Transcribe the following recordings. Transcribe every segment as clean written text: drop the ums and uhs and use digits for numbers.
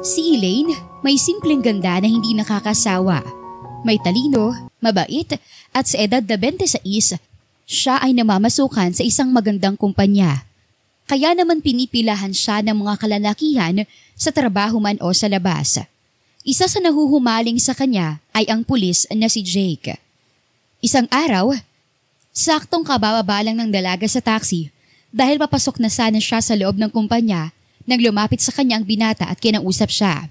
Si Elaine, may simpleng ganda na hindi nakakasawa. May talino, mabait, at sa edad na 26, siya ay namamasukan sa isang magandang kumpanya. Kaya naman pinipilahan siya ng mga kalalakihan sa trabaho man o sa labas. Isa sa nahuhumaling sa kanya ay ang pulis na si Jake. Isang araw, saktong kabababa lang ng dalaga sa taxi dahil papasok na sana siya sa loob ng kumpanya nang lumapit sa kanya ang binata at kinausap siya.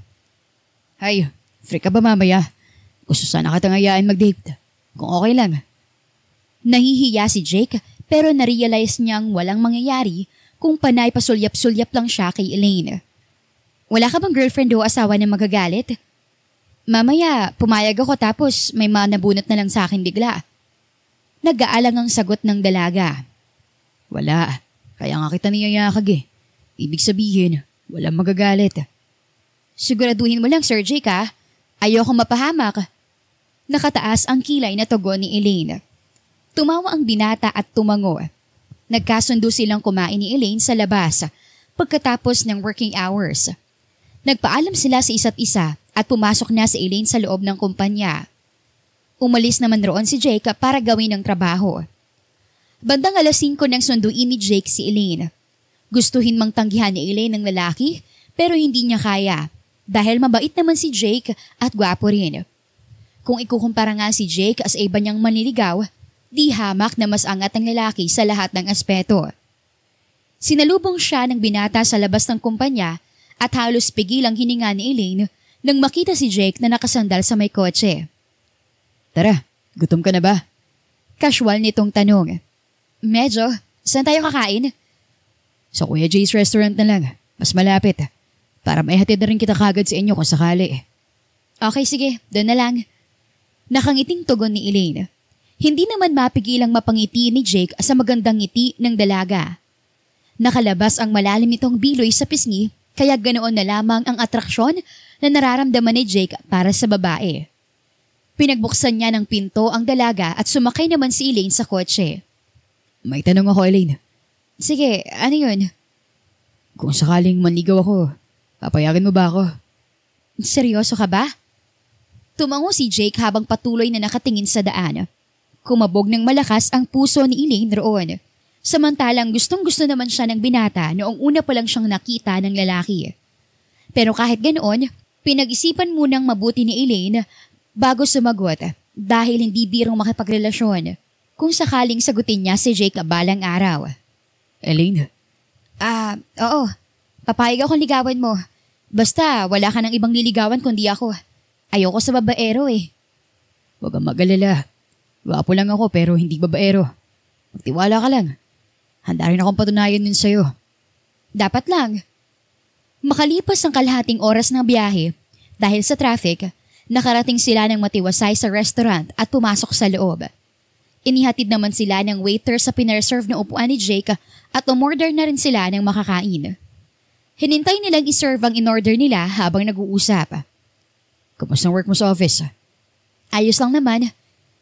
Hay, free ka ba mamaya? Gusto sana kitang hayaan mag-date. Kung okay lang. Nahihiya si Jake pero narealize niyang walang mangyayari kung panay pasulyap-sulyap lang siya kay Elaine. Wala ka bang girlfriend o asawa na magagalit? Mamaya, pumayag ako tapos may manabunot na lang sa akin bigla. Nag-aalang ang sagot ng dalaga. Wala, kaya nga kita niyayakag eh. Ibig sabihin, walang magagalit. Siguraduhin mo lang, Sir Jake ha. Ayoko mapahamak. Nakataas ang kilay na tugon ni Elaine. Tumawa ang binata at tumango. Nagkasundo silang kumain ni Elaine sa labas pagkatapos ng working hours. Nagpaalam sila sa isa't isa at pumasok na si Elaine sa loob ng kumpanya. Umalis naman roon si Jake para gawin ang trabaho. Bandang 5:00 nang sunduin ni Jake si Elaine. Gustuhin mang tanggihan ni Elaine ng lalaki pero hindi niya kaya dahil mabait naman si Jake at gwapo rin. Kung ikukumpara nga si Jake as iba niyang manliligaw, di hamak na mas angat ang lalaki sa lahat ng aspeto. Sinalubong siya ng binata sa labas ng kumpanya at halos pigil ang hininga ni Elaine nang makita si Jake na nakasandal sa may kotse. Tara, gutom ka na ba? Casual nitong tanong. Medyo, saan tayo kakain? Sa Kuya Jay's restaurant na lang, mas malapit. Para may hatid na rin kita kagad sa inyo kung sakali. Okay sige, doon na lang. Nakangiting tugon ni Elaine. Hindi naman mapigilang mapangiti ni Jake sa magandang ngiti ng dalaga. Nakalabas ang malalim nitong biloy sa pisngi kaya ganoon na lamang ang atraksyon na nararamdaman ni Jake para sa babae. Pinagbuksan niya ng pinto ang dalaga at sumakay naman si Elaine sa kotse. May tanong ako, Elaine. Sige, ano yun? Kung sakaling manligaw ako, papayagan mo ba ako? Seryoso ka ba? Tumango si Jake habang patuloy na nakatingin sa daan. Kumabog ng malakas ang puso ni Elaine roon. Samantalang gustong-gusto naman siya ng binata noong una pa lang siyang nakita ng lalaki. Pero kahit ganoon, pinag-isipan munang mabuti ni Elaine bago sumagot dahil hindi birong makipagrelasyon kung sakaling sagutin niya si Jake balang araw. Elaine? Oo. Papayag akong ligawan mo. Basta wala ka ng ibang liligawan kundi ako. Ayoko sa babaero eh. Huwag kang mag-alala. Gwapo lang ako pero hindi babaero. Magtiwala ka lang. Handa rin akong patunayan nun sa'yo. Dapat lang. Makalipas ang kalahating oras ng biyahe, dahil sa traffic, nakarating sila ng matiwasay sa restaurant at pumasok sa loob. Inihatid naman sila ng waiter sa pinareserve na upuan ni Jake at umorder na rin sila ng makakain. Hinintay nilang iserve ang in-order nila habang nag-uusap. Kamusta ang work mo sa office? Ayos lang naman.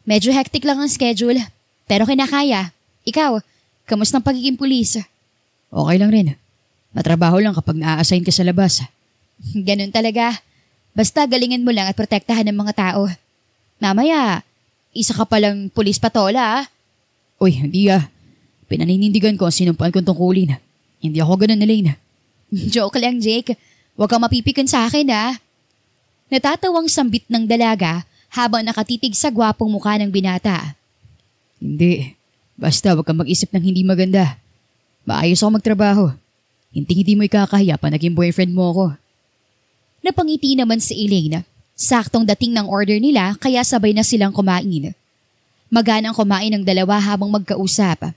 Medyo hectic lang ang schedule, pero kinakaya. Ikaw, kamusta ang pagiging pulis? Okay lang rin. Matrabaho lang kapag na-assign ka sa labas. Ganun talaga. Basta galingan mo lang at protektahan ng mga tao. Mamaya, isa ka palang pulis patola ah. Uy, hindi ah. Pinaninindigan ko ang sinumpaan kong tungkulin. Hindi ako ganun, Elaine. Joke lang, Jake. Huwag kang mapipikon sa akin ah. Natatawang sambit ng dalaga habang nakatitig sa gwapong mukha ng binata. Hindi. Basta huwag kang mag-isip ng hindi maganda. Maayos ako magtrabaho. Hindi mo ikakahiya pa naging boyfriend mo ako. Napangiti naman si Elaine. Saktong dating ng order nila kaya sabay na silang kumain. Maganang kumain ng dalawa habang magkausap.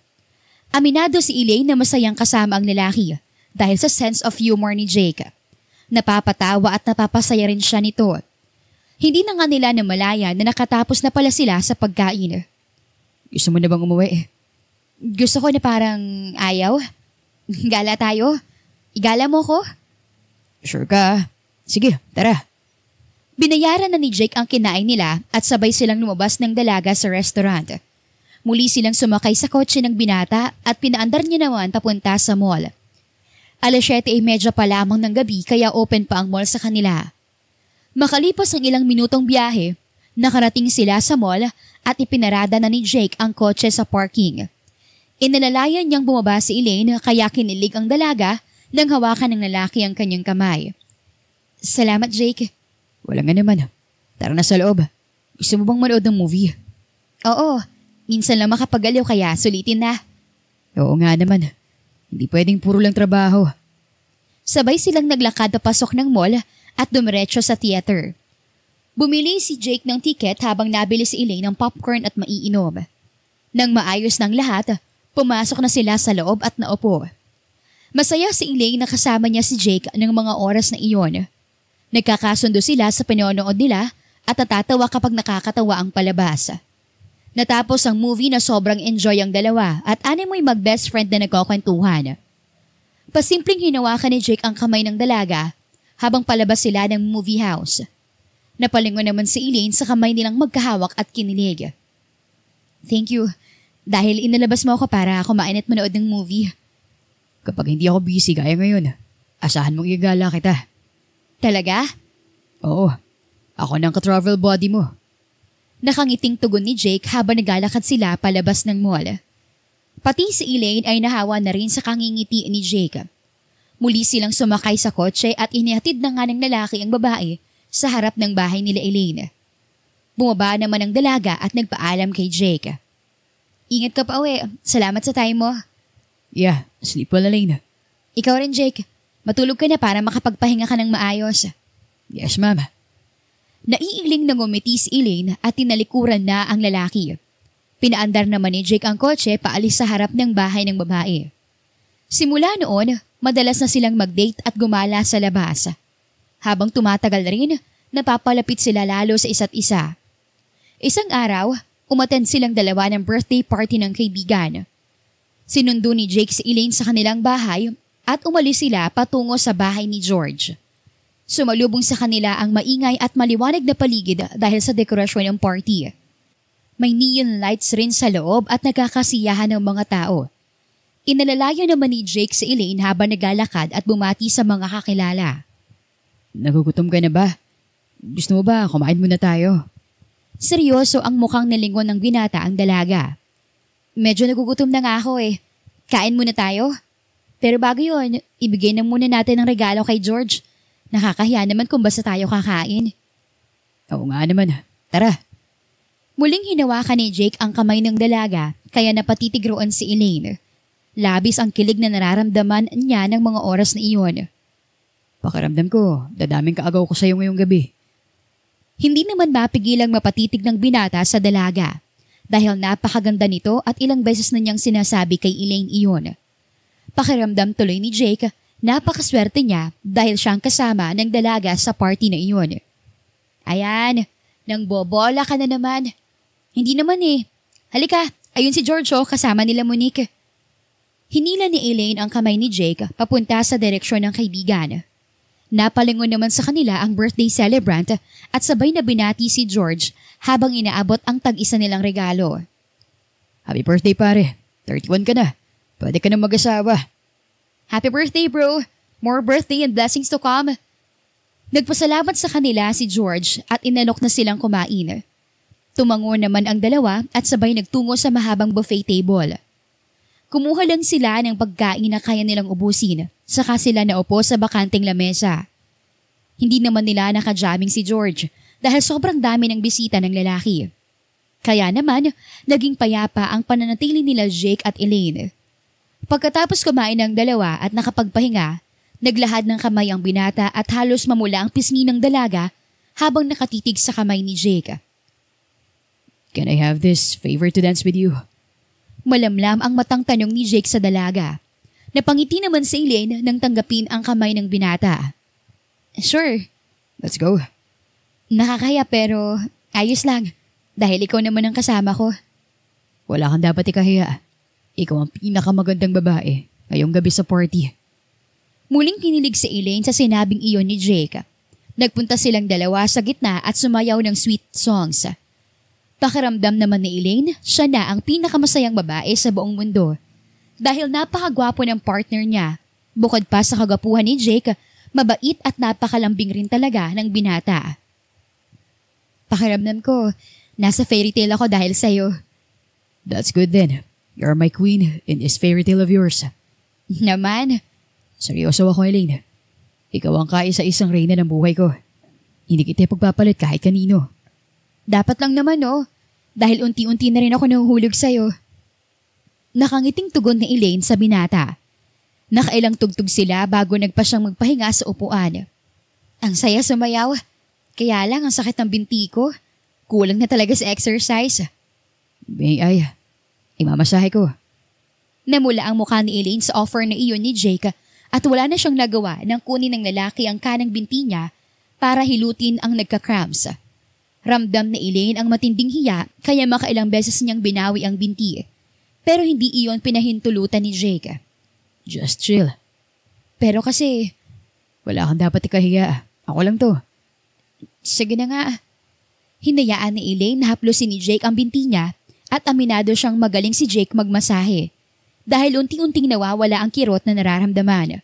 Aminado si Elaine na masayang kasama ang lalaki dahil sa sense of humor ni Jake. Napapatawa at napapasaya rin siya nito. Hindi na nga nila namalaya na nakatapos na pala sila sa pagkain. Gusto mo na bang umuwi? Gusto ko na parang ayaw. Gala tayo. Igala mo ko? Sure ka? Sige, tara. Binayaran na ni Jake ang kinain nila at sabay silang lumabas ng dalaga sa restaurant. Muli silang sumakay sa kotse ng binata at pinaandar niya naman papunta sa mall. 7:30 pa lamang ng gabi kaya open pa ang mall sa kanila. Makalipas ang ilang minutong biyahe, nakarating sila sa mall at ipinarada na ni Jake ang kotse sa parking. Inalalayan niyang bumaba si Elaine kaya kinilig ang dalaga nang hawakan ng lalaki ang kanyang kamay. Salamat, Jake. Walang nga naman. Tara na sa loob. Gusto mo bang manood ng movie? Oo, minsan lang makapagaliw kaya sulitin na. Oo nga naman. Hindi pwedeng puro lang trabaho. Sabay silang naglakad papasok ng mall at dumiretso sa theater. Bumili si Jake ng ticket habang nabili si Elaine ng popcorn at maiinom. Nang maayos ng lahat, pumasok na sila sa loob at naupo. Masaya si Elaine na kasama niya si Jake ng mga oras na iyon. Nagkakasundo sila sa panonood nila at natatawa kapag nakakatawa ang palabas. Natapos ang movie na sobrang enjoy ang dalawa at animoy mag-best friend na nagkakwentuhan. Pasimpleng hinawakan ni Jake ang kamay ng dalaga habang palabas sila ng movie house. Napalingon naman si Elaine sa kamay nilang magkahawak at kinilig. Thank you. Dahil inalabas mo ako para kumain at manood ng movie. Kapag hindi ako busy gaya ngayon, asahan mong igala kita. Talaga? Oo. Ako nang ka-travel body mo. Nakangiting tugon ni Jake habang naglalakad sila palabas ng mall. Pati si Elaine ay nahawa na rin sa kangingiti ni Jake. Muli silang sumakay sa kotse at inihatid na nga ng lalaki ang babae sa harap ng bahay nila Elaine. Bumaba naman ang dalaga at nagpaalam kay Jake. Ingat ka pa uwi. Salamat sa time mo. Yeah, sleep well, Elaine. Ikaw rin, Jake. Matulog ka na para makapagpahinga ka ng maayos. Yes, ma'am. Naiiling na ngumiti si Elaine at tinalikuran na ang lalaki. Pinaandar naman ni Jake ang kotse paalis sa harap ng bahay ng babae. Simula noon, madalas na silang mag-date at gumala sa labas. Habang tumatagal rin, napapalapit sila lalo sa isa't isa. Isang araw, umattend silang dalawa ng birthday party ng kaibigan. Sinundo ni Jake si Elaine sa kanilang bahay at umalis sila patungo sa bahay ni George. Sumalubong sa kanila ang maingay at maliwanag na paligid dahil sa dekorasyon ng party. May neon lights rin sa loob at nagkakasiyahan ng mga tao. Inalalayan naman ni Jake si Elaine habang naglalakad at bumati sa mga kakilala. Nagugutom ka na ba? Gusto mo ba kumain muna tayo? Seryoso ang mukhang nalingon ng binata ang dalaga. Medyo nagugutom na nga ako eh. Kain muna tayo? Pero bago yun, ibigay na muna natin ang regalo kay George. Nakakahiya naman kung basta tayo kakain. Oo nga naman. Tara. Muling hinawakan ni Jake ang kamay ng dalaga kaya napatitigroan si Elaine. Labis ang kilig na nararamdaman niya ng mga oras na iyon. Pakiramdam ko, dadaming kaagaw ko sa'yo ngayong gabi. Hindi naman mapigilang mapatitig ng binata sa dalaga dahil napakaganda nito at ilang beses na niyang sinasabi kay Elaine iyon. Pakiramdam tuloy ni Jake, napakaswerte niya dahil siyang kasama ng dalaga sa party na iyon. Ayan, nang bobola ka na naman. Hindi naman eh. Halika, ayun si George kasama nila Monique. Hinila ni Elaine ang kamay ni Jake papunta sa direksyon ng kaibigan. Napalingon naman sa kanila ang birthday celebrant at sabay na binati si George habang inaabot ang tag-isa nilang regalo. Happy birthday pare, 31 ka na. Pwede ka na mag-asawa. Happy birthday bro! More birthday and blessings to come. Nagpasalamat sa kanila si George at inalok na silang kumain. Tumango naman ang dalawa at sabay nagtungo sa mahabang buffet table. Kumuha lang sila ng pagkain na kaya nilang ubusin, saka sila naupo sa bakanting lamesa. Hindi naman nila nakajamming si George dahil sobrang dami ng bisita ng lalaki. Kaya naman, naging payapa ang pananatili nila Jake at Elaine. Pagkatapos kumain ng dalawa at nakapagpahinga, naglahad ng kamay ang binata at halos mamula ang pisngi ng dalaga habang nakatitig sa kamay ni Jake. Can I have this favor to dance with you? Malamlam ang matang tanong ni Jake sa dalaga. Napangiti naman si Elaine nang tanggapin ang kamay ng binata. Sure. Let's go. Nakakaya pero ayos lang dahil ikaw naman ang kasama ko. Wala kang dapat ikahiya. Ikaw ang pinakamagandang babae ngayong gabi sa party. Muling kinilig si Elaine sa sinabing iyon ni Jake. Nagpunta silang dalawa sa gitna at sumayaw ng sweet songs. Pakiramdam naman ni Elaine, siya na ang pinakamasayang babae sa buong mundo. Dahil napakagwapo ng partner niya Bukod pa sa kagapuhan ni Jake, mabait at napakalambing rin talaga ng binata. Pakiramdam ko, nasa fairy tale ako dahil sa'yo. That's good then. You're my queen in this fairy tale of yours. Naman. Seryoso ako, Elaine. Ikaw ang kaisa-isang reyna ng buhay ko. Hindi kita pagpapalit kahit kanino. Dapat lang naman dahil unti-unti na rin ako nahuhulog sa'yo. Nakangiting tugon ni Elaine sa binata. Nakailang tugtog sila bago nagpa siyang magpahinga sa upuan. Ang saya sumayaw, kaya lang ang sakit ng binti ko. Kulang na talaga sa exercise. May ay, imamasahe ko. Namula ang mukha ni Elaine sa offer na iyon ni Jake at wala na siyang nagawa nang kunin ng lalaki ang kanang binti niya para hilutin ang nagka-cramps. Ramdam na Elaine ang matinding hiya kaya makailang beses niyang binawi ang binti. Pero hindi iyon pinahintulutan ni Jake. Just chill. Pero kasi, wala kang dapat ikahiya. Ako lang to. Sige na nga. Hinayaan ni Elaine na haplosin ni Jake ang binti niya at aminado siyang magaling si Jake magmasahe dahil unti-unting nawawala ang kirot na nararamdaman.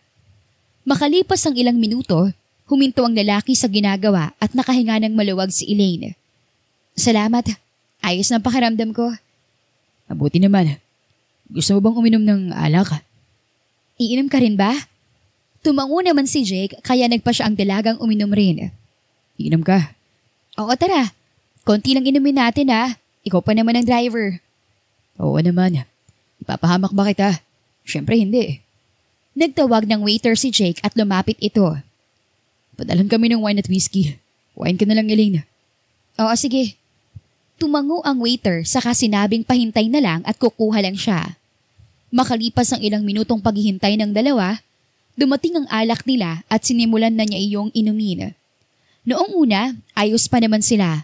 Makalipas ang ilang minuto, huminto ang lalaki sa ginagawa at nakahinga ng maluwag si Elaine. Salamat. Ayos na pakiramdam ko. Mabuti naman. Gusto mo bang uminom ng alak? Iinom ka rin ba? Tumango naman si Jake kaya nagpa siya ang dalagang uminom rin. Iinom ka? Oo, tara. Konti lang inumin natin Ikaw pa naman ang driver. Oo naman. Ipapahamak ba kita? Siyempre hindi. Nagtawag ng waiter si Jake at lumapit ito. Padalan kami ng wine at whiskey. Wine ka na lang, Elaine. Oo, sige. Tumango ang waiter saka sinabing pahintay na lang at kukuha lang siya. Makalipas ang ilang minutong paghihintay ng dalawa, dumating ang alak nila at sinimulan na niya iyong inumin. Noong una, ayos pa naman sila.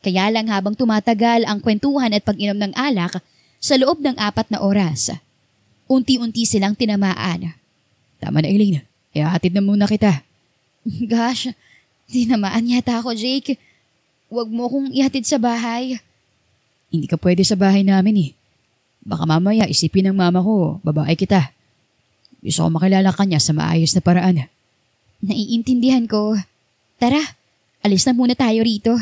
Kaya lang habang tumatagal ang kwentuhan at pag-inom ng alak sa loob ng 4 na oras, unti-unti silang tinamaan. Tama na, Elaine. Ihahatid na muna kita. Gosh, tinamaan yata ako, Jake. Huwag mo kong ihatid sa bahay. Hindi ka pwede sa bahay namin Baka mamaya isipin ng mama ko, babae kita. Gusto ko makilala ka niya sa maayos na paraan. Naiintindihan ko. Tara, alis na muna tayo rito.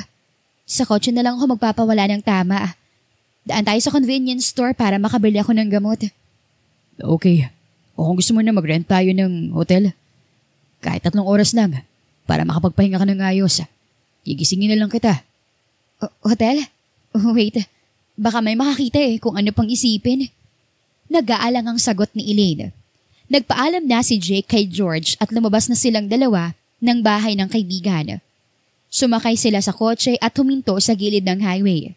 Sa kotse na lang ako magpapawala ng tama. Daan tayo sa convenience store para makabili ako ng gamot. Okay. O kung gusto mo na mag-rent tayo ng hotel, kahit 3 oras lang para makapagpahinga ka ng ayos. Gigisingin na lang kita. Hotel? Wait, baka may makakita kung ano pang isipin. Nag-aalang ang sagot ni Elaine. Nagpaalam na si Jake kay George at lumabas na silang dalawa ng bahay ng kaibigan. Sumakay sila sa kotse at huminto sa gilid ng highway.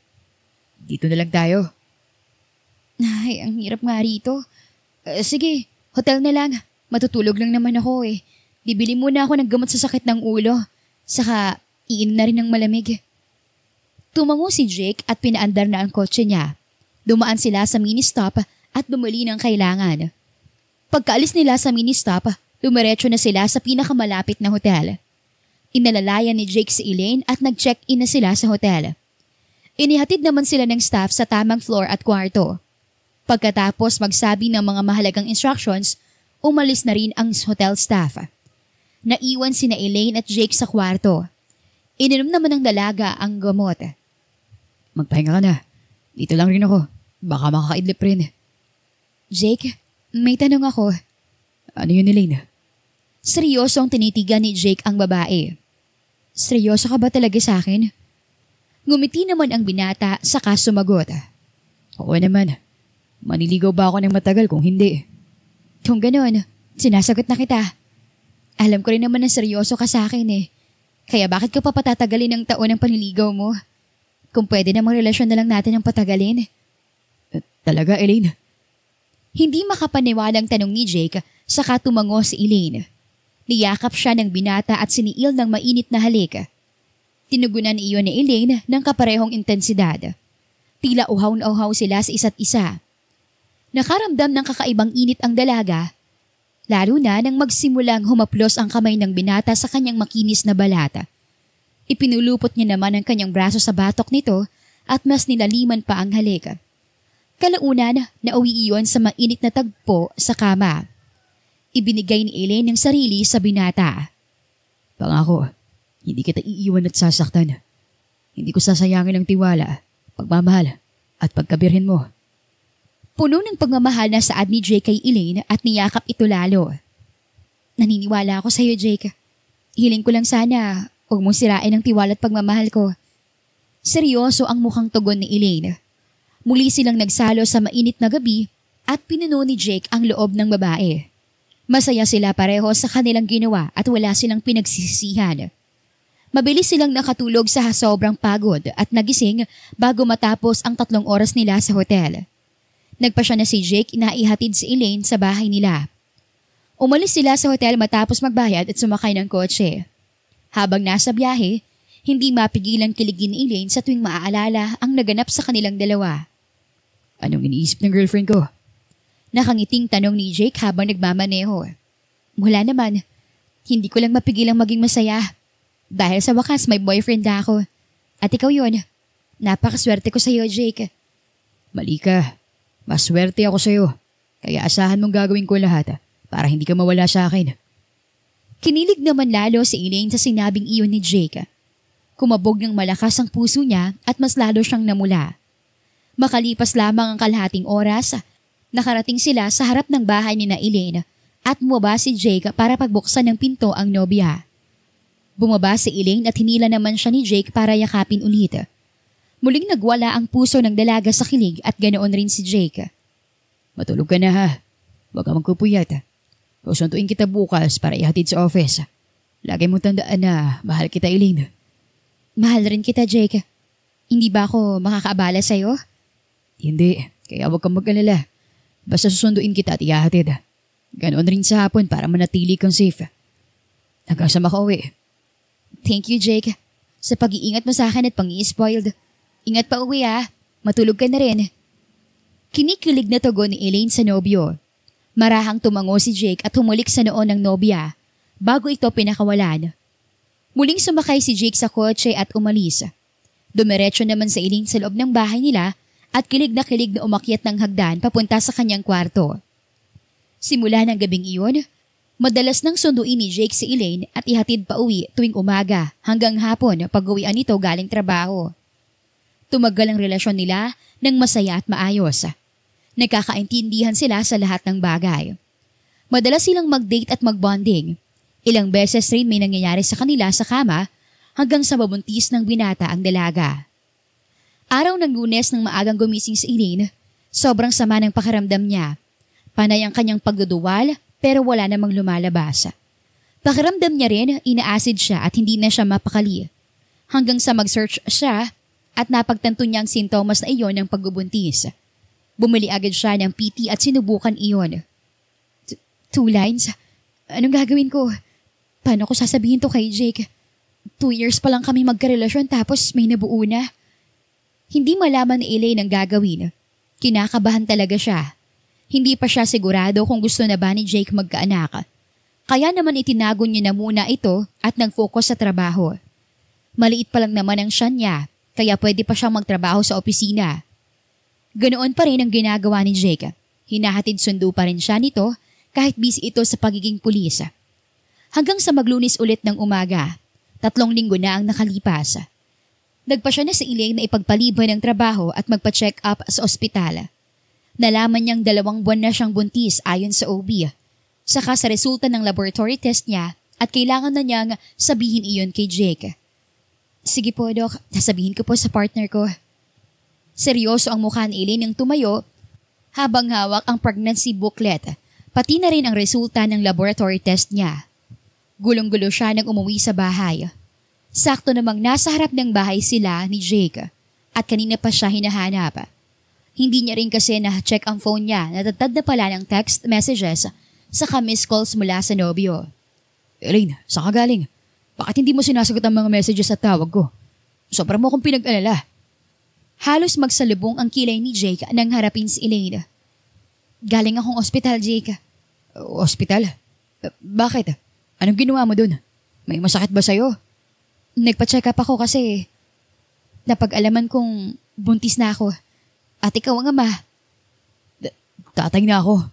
Dito na lang tayo. Ay, ang hirap nga rito. Sige, hotel na lang. Matutulog lang naman ako Bibili muna ako ng gamot sa sakit ng ulo. Saka, iinom na rin ng malamig. Tumango si Jake at pinaandar na ang kotse niya. Dumaan sila sa mini-stop at bumili ng kailangan. Pagkaalis nila sa mini-stop, dumiretso na sila sa pinakamalapit na hotel. Inalalayan ni Jake si Elaine at nag-check-in na sila sa hotel. Inihatid naman sila ng staff sa tamang floor at kwarto. Pagkatapos magsabi ng mga mahalagang instructions, umalis na rin ang hotel staff. Naiwan sina Elaine at Jake sa kwarto. Ininom naman ng dalaga ang gamot. Magpahinga ka na. Dito lang rin ako. Baka makakaidlip rin. Jake, may tanong ako. Ano yun, Elaine? Seryosong tinitigan ni Jake ang babae. Seryoso ka ba talaga sa akin? Ngumiti naman ang binata saka sumagot. Oo naman. Maniligaw ba ako ng matagal kung hindi? Kung gano'n, sinasagot na kita. Alam ko rin naman na seryoso ka sa akin Kaya bakit ka pa patatagalin ng taon ng panliligaw mo? Kung pwede namang relasyon na lang natin ang patagalin. Talaga, Elaine? Hindi makapaniwalang tanong ni Jake saka tumango si Elaine. Niyakap siya ng binata at siniil ng mainit na halik. Tinugunan iyon ni Elaine ng kaparehong intensidad. Tila uhaw na uhaw sila sa isa't isa. Nakaramdam ng kakaibang init ang dalaga, lalo na nang magsimulang humaplos ang kamay ng binata sa kanyang makinis na balata. Ipinulupot niya naman ang kanyang braso sa batok nito at mas nilaliman pa ang halik. Kalaunan, nauwi iyon sa mainit na tagpo sa kama. Ibinigay ni Elaine ang sarili sa binata. Pangako, hindi kita iiwan at sasaktan. Hindi ko sasayangin ang tiwala, pagmamahal at pagkabirhin mo. Puno ng pagmamahal na saad ni Jake kay Elaine at niyakap ito lalo. Naniniwala ako sa iyo, Jake. Hiling ko lang sana huwag mong sirain ang tiwala at pagmamahal ko. Seryoso ang mukhang tugon ni Elaine. Muli silang nagsalo sa mainit na gabi at pinuno ni Jake ang loob ng babae. Masaya sila pareho sa kanilang ginawa at wala silang pinagsisisihan. Mabilis silang nakatulog sa sobrang pagod at nagising bago matapos ang 3 oras nila sa hotel. Nagpasya na si Jake na ihatid si Elaine sa bahay nila. Umalis sila sa hotel matapos magbayad at sumakay ng kotse. Habang nasa biyahe, hindi mapigilang kiligin ni Elaine sa tuwing maaalala ang naganap sa kanilang dalawa. Anong iniisip ng girlfriend ko? Nakangiting tanong ni Jake habang nagmamaneho. Wala naman. Hindi ko lang mapigilang maging masaya. Dahil sa wakas may boyfriend na ako. At ikaw yun. Napakaswerte ko sa iyo, Jake. Mali ka. Maswerte ako sa iyo. Kaya asahan mong gagawin ko lahat para hindi ka mawala sa akin. Kinilig naman lalo si Elaine sa sinabing iyon ni Jake. Kumabog ng malakas ang puso niya at mas lalo siyang namula. Makalipas lamang ang kalahating oras, nakarating sila sa harap ng bahay ni na Elaine at bumaba si Jake para pagbuksan ng pinto ang nobya. Bumaba si Elaine at hinila naman siya ni Jake para yakapin ulit. Muling nagwala ang puso ng dalaga sa kilig at ganoon rin si Jake. Matulog ka na ha. Huwag ka magpupuyat. Susunduin kita bukas para ihatid sa office. Lagi mong tandaan na mahal kita, Elaine. Mahal rin kita, Jake. Hindi ba ako makakaabala sa'yo? Hindi, kaya huwag kang mag-alala. Basta susunduin kita at ihahatid. Ganoon rin sa hapon para manatili kang safe. Hanggang sa makauwi. Thank you, Jake. Sa pag-iingat mo sa akin at pang-i-spoiled. Ingat pa uwi Matulog ka na rin. Kinikilig na tugon ni Elaine sa nobyo. Marahang tumango si Jake at humulik sa noon ng nobya bago ito pinakawalan. Muling sumakay si Jake sa kotse at umalis. Dumiretso naman sa Elaine sa loob ng bahay nila at kilig na umakyat ng hagdan papunta sa kanyang kwarto. Simula ng gabing iyon, madalas nang sunduin ni Jake si Elaine at ihatid pa uwi tuwing umaga hanggang hapon pag-uwian nito galing trabaho. Tumagal ang relasyon nila ng masaya at maayos. Nagkakaintindihan sila sa lahat ng bagay. Madalas silang mag-date at mag-bonding. Ilang beses rin may nangyayari sa kanila sa kama hanggang sa mabuntis ng binata ang dalaga. Araw ng Lunes nang maagang gumising si Elaine, sobrang sama ng pakiramdam niya. Panay ang kanyang pagduduwal pero wala namang lumalabas. Pakiramdam niya rin ina-acid siya at hindi na siya mapakali. Hanggang sa mag-search siya at napagtanto niya ang sintomas na iyon ng pagbubuntis. Bumili agad siya ng PT at sinubukan iyon. 2 lines? Anong gagawin ko? Paano ko sasabihin to kay Jake? 2 years pa lang kami magkarelasyon tapos may nabuo na. Hindi malaman ni Elaine ang gagawin. Kinakabahan talaga siya. Hindi pa siya sigurado kung gusto na ba ni Jake magkaanak. Kaya naman itinago niya na muna ito at nag-focus sa trabaho. Maliit pa lang naman ang tiyan niya, kaya pwede pa siyang magtrabaho sa opisina. Ganoon pa rin ang ginagawa ni Jake. Hinahatid sundo pa rin siya nito kahit busy ito sa pagiging pulis. Hanggang sa maglunis ulit ng umaga, 3 linggo na ang nakalipas. Nagpa siya na sa Elaine na ipagpaliban ng trabaho at magpa-check up sa ospital. Nalaman niyang 2 buwan na siyang buntis ayon sa OB. Saka sa resulta ng laboratory test niya at kailangan na niyang sabihin iyon kay Jake. Sige po, Doc. Sasabihin ko po sa partner ko. Seryoso ang mukha ni Elaine nang tumayo habang hawak ang pregnancy booklet, pati na rin ang resulta ng laboratory test niya. Gulong-gulo siya nang umuwi sa bahay. Sakto namang nasa harap ng bahay sila ni Jake at kanina pa siya hinahanap. Hindi niya rin kasi na-check ang phone niya, natatad na pala ng text messages saka missed calls mula sa nobyo. Elaine, saan ka galing? Bakit hindi mo sinasagot ang mga messages at tawag ko? Sobra mo akong pinag-alala. Halos magsalubong ang kilay ni Jake nang harapin si Elaine. Galing akong ospital, Jake. Ospital? Bakit? Anong ginawa mo dun? May masakit ba sa'yo? Nagpa-check up ako kasi napag-alaman kong buntis na ako. At ikaw ang ama. Tatay na ako.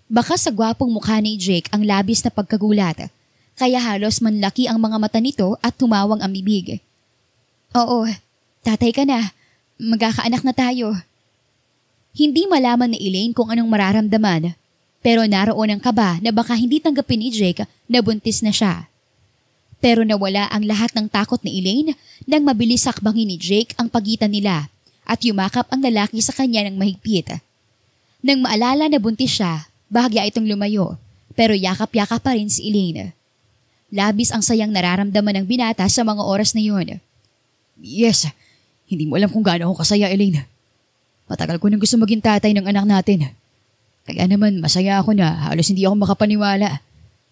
Baka sa gwapong mukha ni Jake ang labis na pagkagulat, kaya halos manlaki ang mga mata nito at tumawang ang bibig. Oo, tatay ka na. Magkakaanak na tayo. Hindi malaman ni Elaine kung anong mararamdaman, pero naroon ang kaba na baka hindi tanggapin ni Jake na buntis na siya. Pero nawala ang lahat ng takot ni Elaine nang mabilis sakbangin ni Jake ang pagitan nila at yumakap ang lalaki sa kanya ng mahigpit. Nang maalala na buntis siya, bahagya itong lumayo, pero yakap-yakap pa rin si Elaine. Labis ang sayang nararamdaman ng binata sa mga oras na yun. Yes, hindi mo alam kung gaano ako kasaya, Elaine. Matagal ko nang gusto maging tatay ng anak natin. Kaya naman masaya ako na halos hindi ako makapaniwala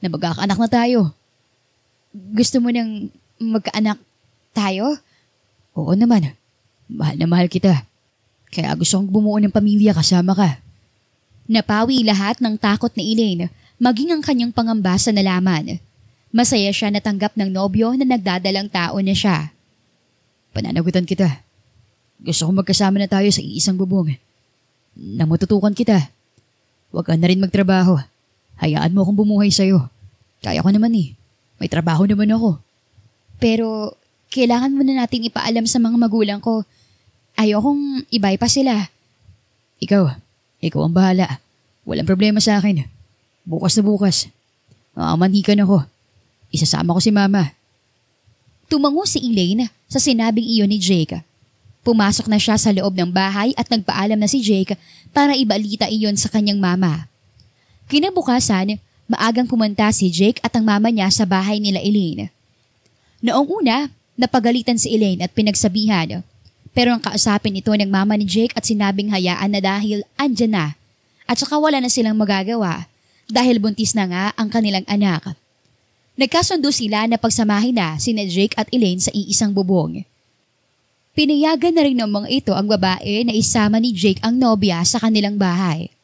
na magkakaanak na tayo. Gusto mo nang magkaanak tayo? Oo naman. Mahal na mahal kita. Kaya gusto kong bumuo ng pamilya kasama ka. Napawi lahat ng takot ni Elaine, maging ang kanyang pangamba sa nalaman. Masaya siya natanggap ng nobyo na nagdadalang tao na siya. Pananagutan kita. Gusto kong magkasama na tayo sa iisang bubong. Namututukan kita. Huwag ka na rin magtrabaho. Hayaan mo akong bumuhay sa'yo. Kaya ko naman eh. May trabaho naman ako. Pero kailangan muna nating ipaalam sa mga magulang ko. Ayokong i-bypass sila. Ikaw ang bahala. Walang problema sa akin. Bukas na bukas. Manhikan ako. Isasama ko si Mama. Tumango si Elaine sa sinabing iyon ni Jake. Pumasok na siya sa loob ng bahay at nagpaalam na si Jake para ibalita iyon sa kanyang mama. Kinabukasan, maagang pumunta si Jake at ang mama niya sa bahay nila Elaine. Noong una, napagalitan si Elaine at pinagsabihan. Pero ang kausapin ito ng mama ni Jake at sinabing hayaan na dahil andyan na at saka wala na silang magagawa dahil buntis na nga ang kanilang anak. Nagkasundo sila na pagsamahin na sina Jake at Elaine sa iisang bubong. Pinayagan na rin ng mga ito ang babae na isama ni Jake ang nobya sa kanilang bahay.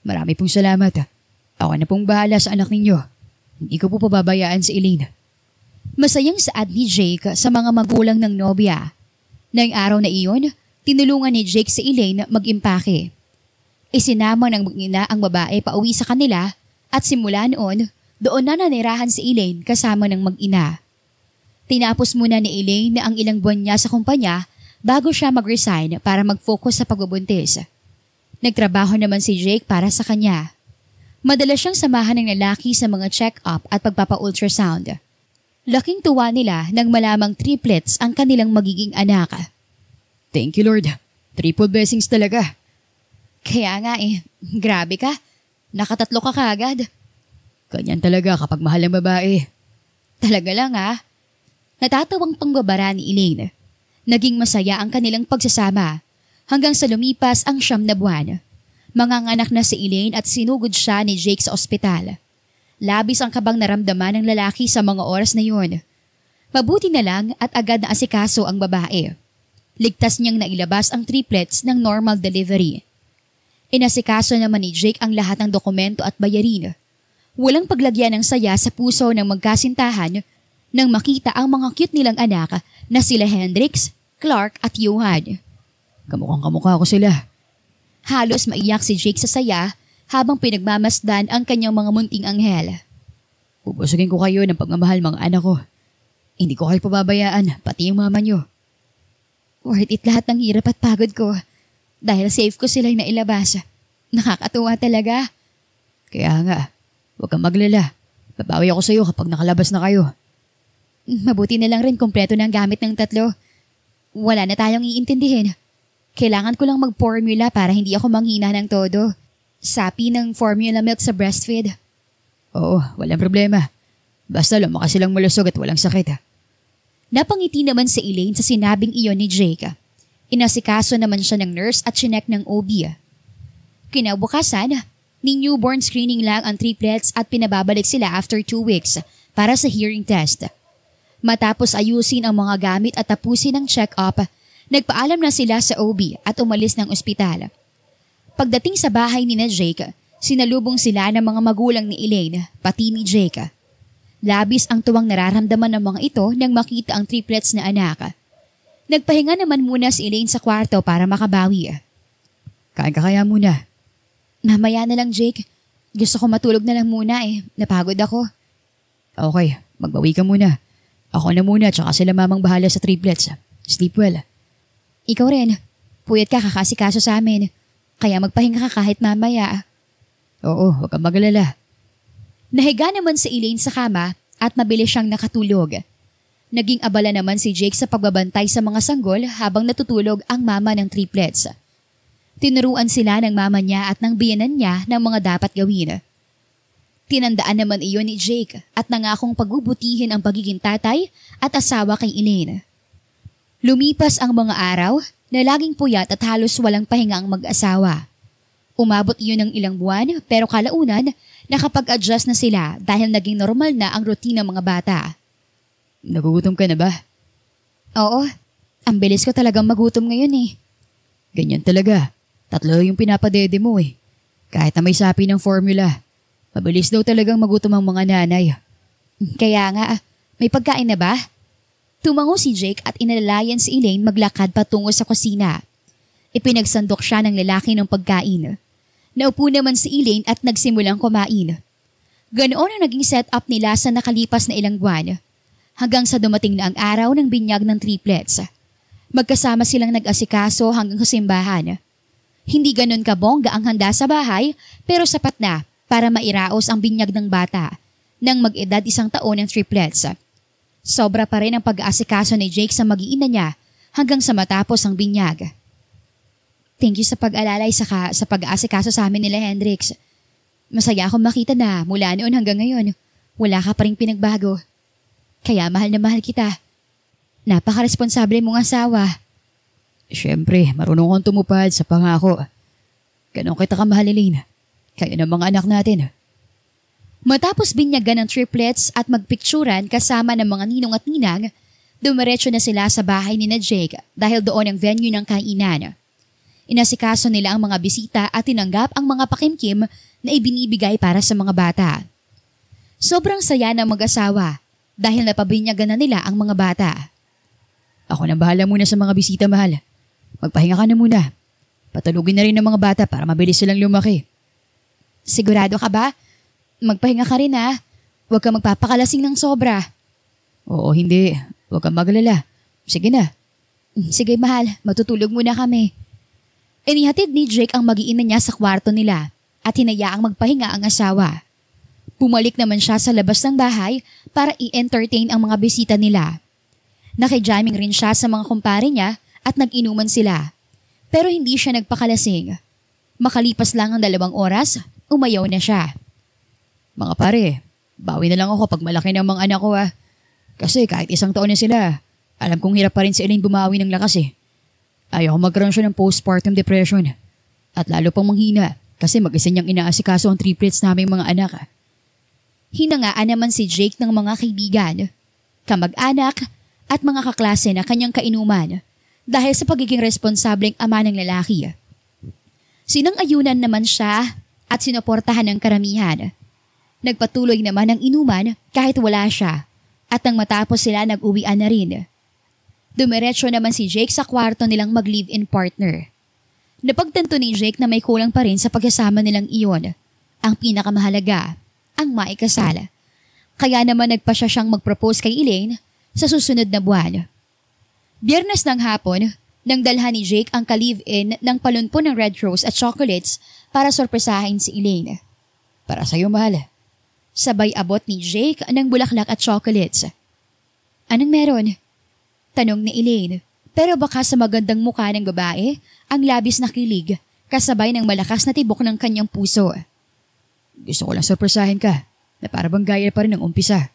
Marami pong salamat. Ako na pong bahala sa anak ninyo. Hindi ko po pababayaan si Elaine. Masayang saad ni Jake sa mga magulang ng nobya. Nang araw na iyon, tinulungan ni Jake si Elaine mag-impake. Isinama ng mag-ina ang babae pauwi sa kanila at simula noon, doon na nanirahan si Elaine kasama ng mag-ina. Tinapos muna ni Elaine na ang ilang buwan niya sa kumpanya bago siya mag-resign para mag-focus sa pagbubuntis. Nagtrabaho naman si Jake para sa kanya. Madalas siyang samahan ng lalaki sa mga check-up at pagpapa-ultrasound. Laking tuwa nila nang malamang triplets ang kanilang magiging anak. Thank you, Lord. Triple blessings talaga. Kaya nga grabe ka. Nakatatlo ka kaagad. Ganyan talaga kapag mahal ang babae. Talaga lang Natatawang pangbabara ni Elaine. Naging masaya ang kanilang pagsasama hanggang sa lumipas ang 9 na buwan. Manganganak na si Elaine at sinugod siya ni Jake sa ospital. Labis ang kabang naramdaman ng lalaki sa mga oras na yun. Mabuti na lang at agad na asikaso ang babae. Ligtas niyang nailabas ang triplets ng normal delivery. Inasikaso naman ni Jake ang lahat ng dokumento at bayarin. Walang paglagyan ng saya sa puso ng magkasintahan nang makita ang mga cute nilang anak na sila Hendrix, Clark at Johan. Kamukhang kamukha ko sila. Halos maiyak si Jake sa saya habang pinagmamasdan ang kanyang mga munting anghel. Pupusugin ko kayo ng pagmamahal mga anak ko. Hindi ko kayo pababayaan, pati yung mama nyo. Worth it lahat ng hirap at pagod ko. Dahil safe ko silang nailabas. Nakakatuwa talaga. Kaya nga, huwag kang maglala. Babawi ako sa'yo kapag nakalabas na kayo. Mabuti na lang rin kumpleto ng gamit ng 3. Wala na tayong iintindihin. Kailangan ko lang mag-formula para hindi ako manghina ng todo. Sapi ng formula milk sa breastfeed. Oo, walang problema. Basta lumakas silang malusog at walang sakit. Napangiti naman si Elaine sa sinabing iyon ni Jake. Inasikaso naman siya ng nurse at chinek ng OB. Kinabukasan, ni newborn screening lang ang triplets at pinababalik sila after 2 weeks para sa hearing test. Matapos ayusin ang mga gamit at tapusin ang check-up, nagpaalam na sila sa OB at umalis ng ospital. Pagdating sa bahay ni na Jake, sinalubong sila ng mga magulang ni Elaine, pati ni Jake. Labis ang tuwang nararamdaman ng mga ito nang makita ang triplets na anak. Nagpahinga naman muna si Elaine sa kwarto para makabawi. Kain ka kaya muna? Mamaya na lang, Jake. Gusto ko matulog na lang muna eh. Napagod ako. Okay, magbawi ka muna. Ako na muna tsaka sila mamang bahala sa triplets. Sleep well. Ikaw rin. Puyat ka kakasikaso sa amin. Kaya magpahinga ka kahit mamaya. Oo, huwag kang magalala. Nahiga naman si Elaine sa kama at mabilis siyang nakatulog. Naging abala naman si Jake sa pagbabantay sa mga sanggol habang natutulog ang mama ng triplets. Tinuruan sila ng mama niya at ng biyenan niya ng mga dapat gawin. Tinandaan naman iyon ni Jake at nangakong pagbubutihin ang pagiging tatay at asawa kay Elaine. Lumipas ang mga araw na laging puyat at halos walang pahinga ang mag-asawa. Umabot iyon ng ilang buwan pero kalaunan nakapag-adjust na sila dahil naging normal na ang routine ng mga bata. Nagugutom ka na ba? Oo, ang bilis ko talagang magutom ngayon eh. Ganyan talaga. 3 yung pinapadede mo eh. Kahit na may sapi ng formula. Mabilis daw talagang magutom ang mga nanay. Kaya nga, may pagkain na ba? Tumango si Jake at inalalayan si Elaine maglakad patungo sa kusina. Ipinagsandok siya ng lalaki ng pagkain. Naupo naman si Elaine at nagsimulang kumain. Ganoon ang naging setup nila sa nakalipas na ilang buwan. Hanggang sa dumating na ang araw ng binyag ng triplets. Magkasama silang nag-asikaso hanggang sa simbahan. Hindi ganon kabongga ang handa sa bahay pero sapat na para mairaos ang binyag ng bata nang mag-edad 1 taon ng triplets. Sobra pa rin ang pag-aasikaso ni Jake sa mag-iina niya hanggang sa matapos ang binyag. Thank you sa pag-alalay sa pag-aasikaso sa amin nila Hendrix. Masaya akong makita na mula noon hanggang ngayon, wala ka pa rin pinagbago. Kaya mahal na mahal kita. Napaka-responsable mong asawa. Siyempre, marunong kang tumupad sa pangako. Ganon kita kamahal, Elaine. Kayo ng mga anak natin. Matapos binyagan ng triplets at magpikturan kasama ng mga ninong at ninang, dumiretso na sila sa bahay ni na Jake dahil doon ang venue ng kainan. Inasikaso nila ang mga bisita at tinanggap ang mga pakimkim na ibinibigay para sa mga bata. Sobrang saya ng mag-asawa dahil napabinyagan na nila ang mga bata. Ako na bahala muna sa mga bisita, mahal. Magpahinga ka na muna. Patulugin na rin ng mga bata para mabilis silang lumaki. Sigurado ka ba? Magpahinga ka rin ha. Huwag kang magpapakalasing ng sobra. Oo, hindi. Huwag kang magalala. Sige na. Sige mahal, matutulog muna kami. Inihatid ni Jake ang mag-iina niya sa kwarto nila at hinayaang magpahinga ang asawa. Pumalik naman siya sa labas ng bahay para i-entertain ang mga bisita nila. Nakijamming rin siya sa mga kumpare niya at nag-inuman sila. Pero hindi siya nagpakalasing. Makalipas lang ang 2 oras, umayaw na siya. Mga pare, bawi na lang ako pag malaki ng mga anak ko ah. Kasi kahit 1 taon na sila, alam kong hirap pa rin si Elaine bumawi ng lakas eh. Ayaw ko magkaroon siya ng postpartum depression. At lalo pang manghina kasi mag-isa niyang inaasikaso ang triplets naming mga anak. Hinangaan naman si Jake ng mga kaibigan, kamag-anak at mga kaklase na kanyang kainuman dahil sa pagiging responsableng ama ng lalaki. Sinang-ayunan naman siya at sinuportahan ng karamihan. Nagpatuloy naman ang inuman kahit wala siya at nang matapos sila nag-uwian na rin. Dumiretso naman si Jake sa kwarto nilang mag-live-in partner. Napagtanto ni Jake na may kulang pa rin sa pagkasama nilang iyon. Ang pinakamahalaga, ang maikasal. Kaya naman nagpa siyang mag-propose kay Elaine sa susunod na buwan. Biyernes ng hapon, nang dalhan ni Jake ang ka-live-in ng palunpo ng red rose at chocolates para sorpresahin si Elaine. Para sa'yo, mahal. Sabay abot ni Jake ng bulaklak at chocolates. Anong meron? Tanong ni Elaine. Pero baka sa magandang mukha ng babae, ang labis na kilig, kasabay ng malakas na tibok ng kanyang puso. Gusto ko lang sorpresahin ka, na para bang gaya pa rin ng umpisa.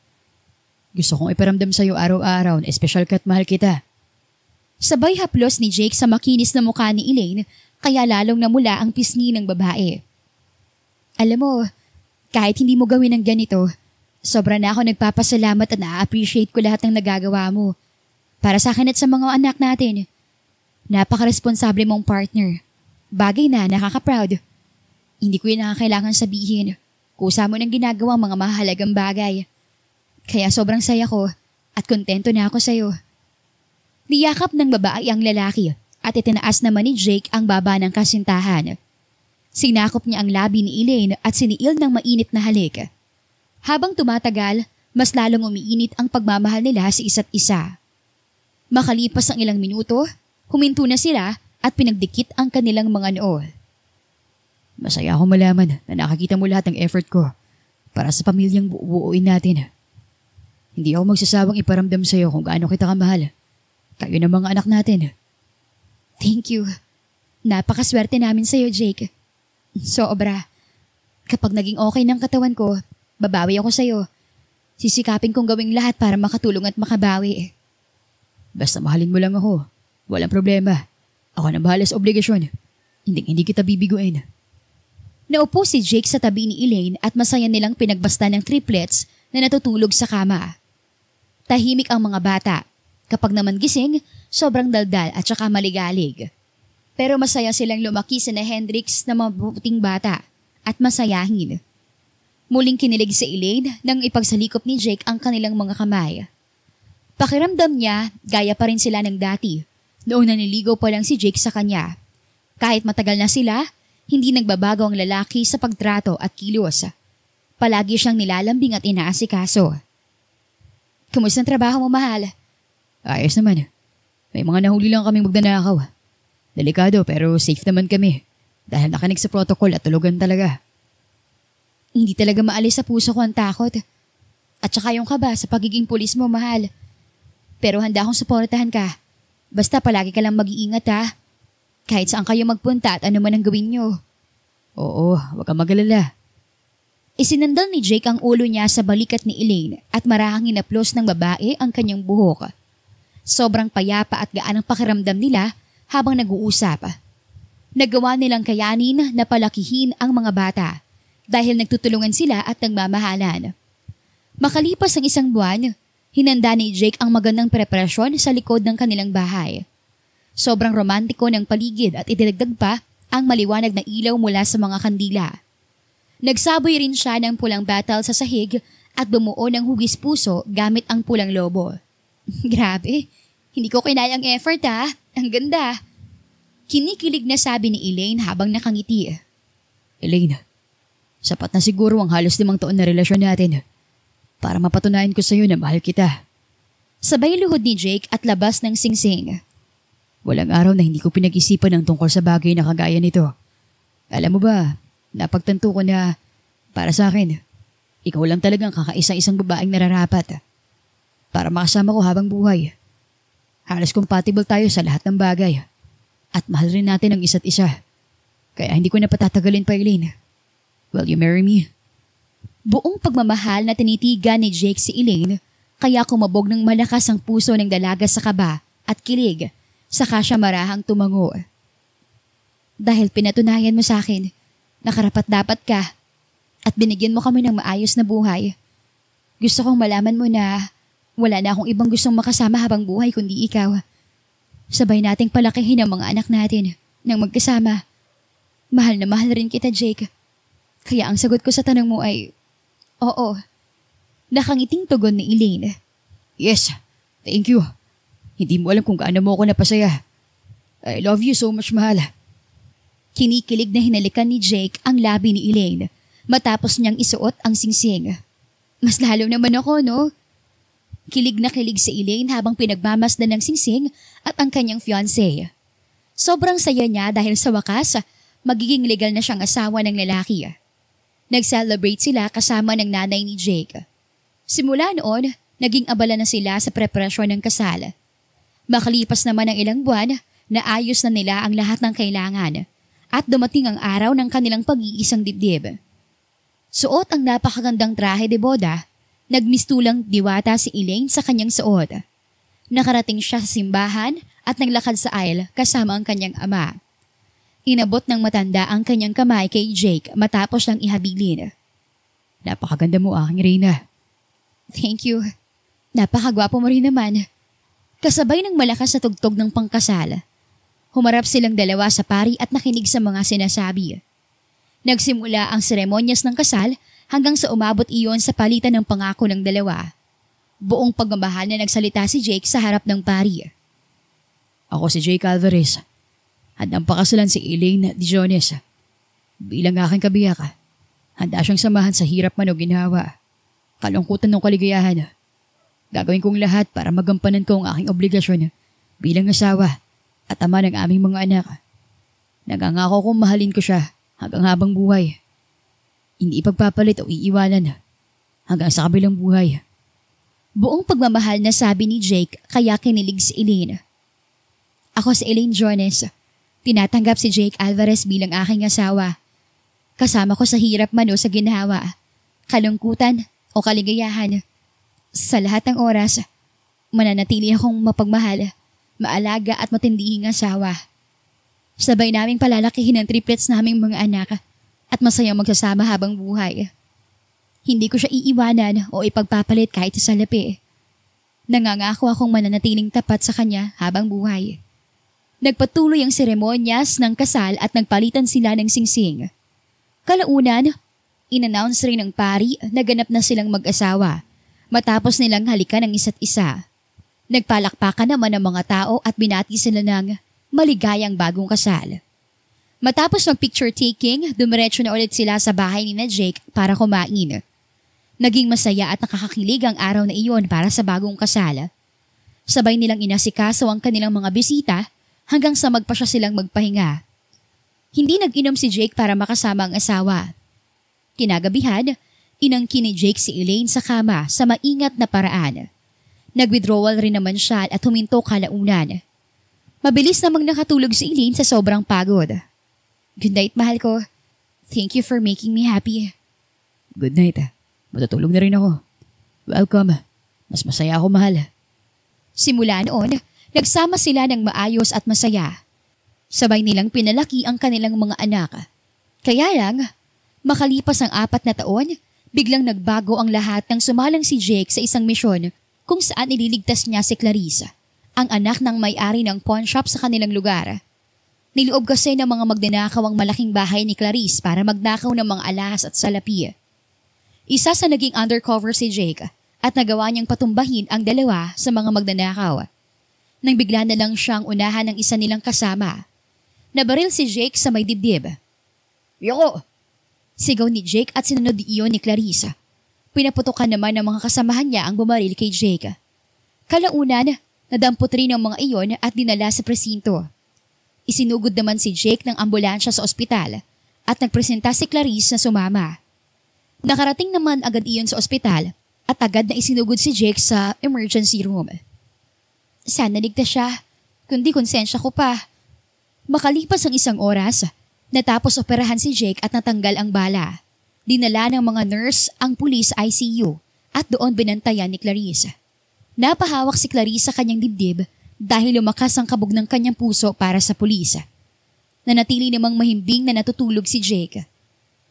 Gusto kong iparamdam sa'yo araw-araw na espesyal ka at mahal kita. Sabay haplos ni Jake sa makinis na mukha ni Elaine, kaya lalong namula ang pisngi ng babae. Alam mo, kahit hindi mo gawin ng ganito, sobra na ako nagpapasalamat at na-appreciate ko lahat ng nagagawa mo. Para sa akin at sa mga anak natin. Napaka-responsable mong partner. Bagay na nakaka-proud. Hindi ko yun nakakailangan sabihin. Kusa mo ng ginagawa mga mahalagang bagay. Kaya sobrang saya ko at kontento na ako sa'yo. Niyakap ng babae ang lalaki at itinaas naman ni Jake ang baba ng kasintahan. Sinakop niya ang labi ni Elaine at siniil ng mainit na halik. Habang tumatagal, mas lalong umiinit ang pagmamahal nila sa isa't isa. Makalipas ang ilang minuto, huminto na sila at pinagdikit ang kanilang mga noo. Masaya ako malaman na nakakita mo lahat ng effort ko para sa pamilyang buuin natin. Hindi ako magsasawang iparamdam sa iyo kung gaano kita kamahal. Kayo na mga anak natin. Thank you. Napakaswerte namin sa iyo, Jake. Sobra. Kapag naging okay ng katawan ko, babawi ako sa iyo. Sisikapin kong gawing lahat para makatulong at makabawi. Basta mahalin mo lang ako. Walang problema. Ako na bahala sa obligasyon. Hindi kita bibiguin. Naupo si Jake sa tabi ni Elaine at masaya nilang pinagbasta ng triplets na natutulog sa kama. Tahimik ang mga bata. Kapag naman gising, sobrang daldal at saka maligalig. Pero masaya silang lumaki sa na Hendrix na mabuting bata at masayahin. Muling kinilig si Elaine nang ipagsalikop ni Jake ang kanilang mga kamay. Pakiramdam niya, gaya pa rin sila ng dati. Noong naniligaw pa lang si Jake sa kanya. Kahit matagal na sila, hindi nagbabago ang lalaki sa pagtrato at kilos. Palagi siyang nilalambing at inaasikaso. Kumusta ang trabaho mo, mahal? Ayos naman. May mga nahuli lang kaming magnanakaw. Delikado pero safe naman kami. Dahil nakanig sa protocol at tulugan talaga. Hindi talaga maalis sa puso ko ang takot. At saka yung kaba sa pagiging pulis mo, mahal. Pero handa akong suportahan ka. Basta palagi ka lang mag-iingat, ha? Kahit saan kayo magpunta at ano man ang gawin nyo. Oo, huwag kang mag-alala. Isinandal ni Jake ang ulo niya sa balikat ni Elaine at marahang hinaplos ng babae ang kanyang buhok. Sobrang payapa at gaan ang pakiramdam nila habang nag-uusap. Nagawa nilang kayanin na palakihin ang mga bata dahil nagtutulungan sila at nagmamahalan. Makalipas ang isang buwan, hinanda ni Jake ang magandang preparasyon sa likod ng kanilang bahay. Sobrang romantiko ng paligid at idinagdag pa ang maliwanag na ilaw mula sa mga kandila. Nagsaboy rin siya ng pulang batal sa sahig at bumuo ng hugis puso gamit ang pulang lobo. Grabe, hindi ko kinaya ang effort, ha? Ang ganda. Kinikilig na sabi ni Elaine habang nakangiti. Elaine, sapat na siguro ang halos 5 taon na relasyon natin para mapatunayan ko sa iyo na mahal kita. Sabay luhod ni Jake at labas ng singsing. Walang araw na hindi ko pinag-isipan ang tungkol sa bagay na kagaya nito. Alam mo ba, napagtanto ko na para sa akin, ikaw lang talagang kakaisang-isang babaeng nararapat para makasama ko habang buhay. Halos compatible tayo sa lahat ng bagay at mahal rin natin ang isa't isa. Kaya hindi ko na patatagalin pa, Elaine. Will you marry me? Buong pagmamahal na tinitigan ni Jake si Elaine, kaya kumabog ng malakas ang puso ng dalaga sa kaba at kilig. Saka siya marahang tumango. Dahil pinatunayan mo sa akin na karapat-dapat ka at binigyan mo kami ng maayos na buhay. Gusto kong malaman mo na wala na akong ibang gustong makasama habang buhay kundi ikaw. Sabay nating palakihin ang mga anak natin nang magkasama. Mahal na mahal rin kita, Jake. Kaya ang sagot ko sa tanong mo ay, oo. Nakangiting tugon ni Elaine. Yes, thank you. Hindi mo alam kung gaano mo ako napasaya. I love you so much, mahal. Kinikilig na hinalikan ni Jake ang labi ni Elaine matapos niyang isuot ang singsing. Mas lalo naman ako, no? Kilig na kilig si Elaine habang pinagmamasdan ng singsing at ang kanyang fiancé. Sobrang saya niya dahil sa wakas, magiging legal na siyang asawa ng lalaki. Nag-celebrate sila kasama ng nanay ni Jake. Simula noon, naging abala na sila sa preparasyon ng kasal. Makalipas naman ang ilang buwan, naayos na nila ang lahat ng kailangan at dumating ang araw ng kanilang pag-iisang dibdib. Suot ang napakagandang trahe de boda, nagmistulang diwata si Elaine sa kanyang suot. Nakarating siya sa simbahan at naglakad sa aisle kasama ang kanyang ama. Inabot ng matanda ang kanyang kamay kay Jake matapos lang ihabilin. Napakaganda mo, aking Reyna. Thank you. Napakagwapo mo rin naman. Kasabay ng malakas na tugtog ng pangkasal. Humarap silang dalawa sa pari at nakinig sa mga sinasabi. Nagsimula ang seremonyas ng kasal hanggang sa umabot iyon sa palitan ng pangako ng dalawa. Buong pagmamahal na nagsalita si Jake sa harap ng pari. Ako si Jake Alvarez. Handang pakasalan si Elaine Dijones. Bilang aking kabiyak, handa siyang samahan sa hirap man o ginhawa. Kalungkutan ng kaligayahan. Gagawin kong lahat para magampanan ko ang aking obligasyon bilang asawa at ama ng aming mga anak. Nagangako kong mahalin ko siya hanggang habang buhay. Hindi ipagpapalit o iiwanan hanggang sa kabilang buhay. Buong pagmamahal na sabi ni Jake kaya kinilig si Elaine. Ako si Elaine Jones. Tinatanggap si Jake Alvarez bilang aking asawa. Kasama ko sa hirap man o sa ginhawa, kalungkutan o kaligayahan. Sa lahat ng oras, mananatili akong mapagmahal, maalaga at matindihing asawa. Sabay naming palalakihin ang triplets naming mga anak at masayang magsasama habang buhay. Hindi ko siya iiwanan o ipagpapalit kahit sa lapi. Nangangako akong mananatiling tapat sa kanya habang buhay. Nagpatuloy ang seremonyas ng kasal at nagpalitan sila ng singsing. Kalaunan, in-announce rin ng pari na ganap na silang mag-asawa matapos nilang halikan ang isa't isa. Nagpalakpakan naman ang mga tao at binati sila ng maligayang bagong kasal. Matapos ng picture taking, dumiretso na ulit sila sa bahay ni na Jake para kumain. Naging masaya at nakakakilig ang araw na iyon para sa bagong kasal. Sabay nilang inasikaso ang kanilang mga bisita hanggang sa magpasya silang magpahinga. Hindi nag-inom si Jake para makasama ang asawa. Kinagabihan, inangkin ni Jake si Elaine sa kama sa maingat na paraan. Nag-withdrawal rin naman siya at huminto kalaunan. Mabilis namang nakatulog si Elaine sa sobrang pagod. Good night, mahal ko. Thank you for making me happy. Good night. Matutulog na rin ako. Welcome. Mas masaya ako, mahal. Simula noon, nagsama sila ng maayos at masaya. Sabay nilang pinalaki ang kanilang mga anak. Kaya lang, makalipas ang 4 na taon, biglang nagbago ang lahat nang sumalang si Jake sa isang misyon kung saan ililigtas niya si Clarice, ang anak ng may-ari ng pawn shop sa kanilang lugar. Niloob kasi ng mga magnanakaw ang malaking bahay ni Clarice para magnakaw ng mga alahas at salapi. Isa sa naging undercover si Jake at nagawa niyang patumbahin ang dalawa sa mga magnanakaw. Nang bigla na lang siyang unahan ng isa nilang kasama. Nabaril si Jake sa may dibdib. Yoko! Sigaw ni Jake at sinunod iyon ni Clarice. Pinaputokan naman ng mga kasamahan niya ang bumaril kay Jake. Kalaunan, nadampot rin ang mga iyon at dinala sa presinto. Isinugod naman si Jake ng ambulansya sa ospital at nagpresenta si Clarice na sumama. Nakarating naman agad iyon sa ospital at agad na isinugod si Jake sa emergency room. Sana ligtas siya, kundi konsensya ko pa. Makalipas ang 1 oras, natapos operahan si Jake at natanggal ang bala. Dinala ng mga nurse ang police ICU at doon binantayan ni Clarice. Napahawak si Clarice sa kanyang dibdib dahil lumakas ang kabog ng kanyang puso para sa pulis. Nanatili namang mahimbing na natutulog si Jake.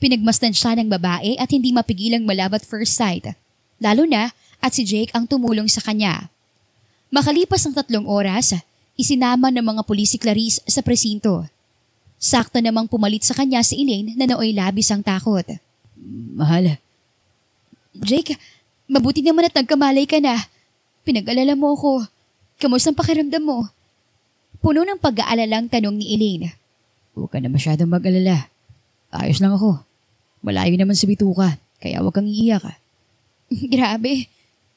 Pinagmasdan siya ng babae at hindi mapigilang malove at first sight, lalo na at si Jake ang tumulong sa kanya. Makalipas ang 3 oras, isinama ng mga pulis si Clarice sa presinto. Sakto namang pumalit sa kanya si Elaine na nooy labis ang takot. Mahal. Jake, mabuti naman at nagkamalay ka na. Pinag-alala mo ako. Kamusta ang pakiramdam mo? Puno ng pag-aalalang tanong ni Elaine. Huwag ka na masyadong mag-alala. Ayos lang ako. Malayo naman sa bituka, kaya huwag kang iiyak. Grabe.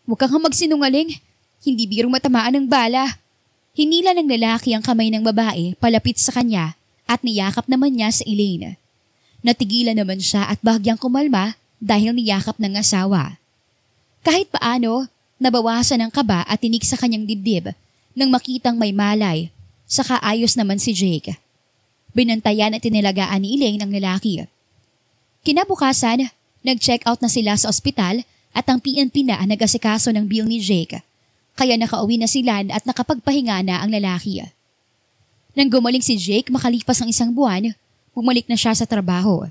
Huwag kang magsinungaling. Hindi birong matamaan ng bala. Hinila ng lalaki ang kamay ng babae palapit sa kanya at niyakap naman niya sa Elaine. Natigilan naman siya at bahagyang kumalma dahil niyakap ng asawa. Kahit paano, nabawasan ang kaba at tinik sa kanyang dibdib nang makitang may malay, saka ayos naman si Jake. Binantayan at tinilagaan ni Elaine ang lalaki. Kinabukasan, nag-check out na sila sa ospital at ang PNP na ang nag-asikaso ng bill ni Jake. Kaya nakauwi na sila at nakapagpahinga na ang lalaki. Nang gumaling si Jake makalipas ang 1 buwan, bumalik na siya sa trabaho.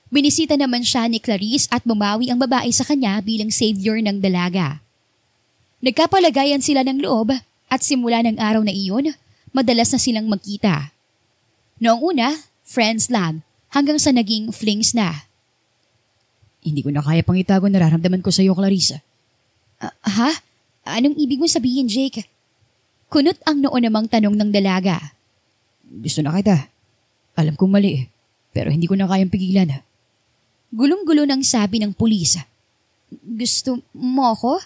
Binisita naman siya ni Clarice at bumawi ang babae sa kanya bilang savior ng dalaga. Nagkapalagayan sila ng loob at simula ng araw na iyon, madalas na silang magkita. Noong una, friends lang hanggang sa naging flings na. Hindi ko na kaya pang itago nararamdaman ko sa iyo, Clarissa. Ha? Anong ibig mong sabihin, Jake? Kunot ang noon namang tanong ng dalaga. Gusto na kita. Alam kong mali. Pero hindi ko na kayang pigilan. Gulong-gulo ng sabi ng pulis. Gusto mo ako?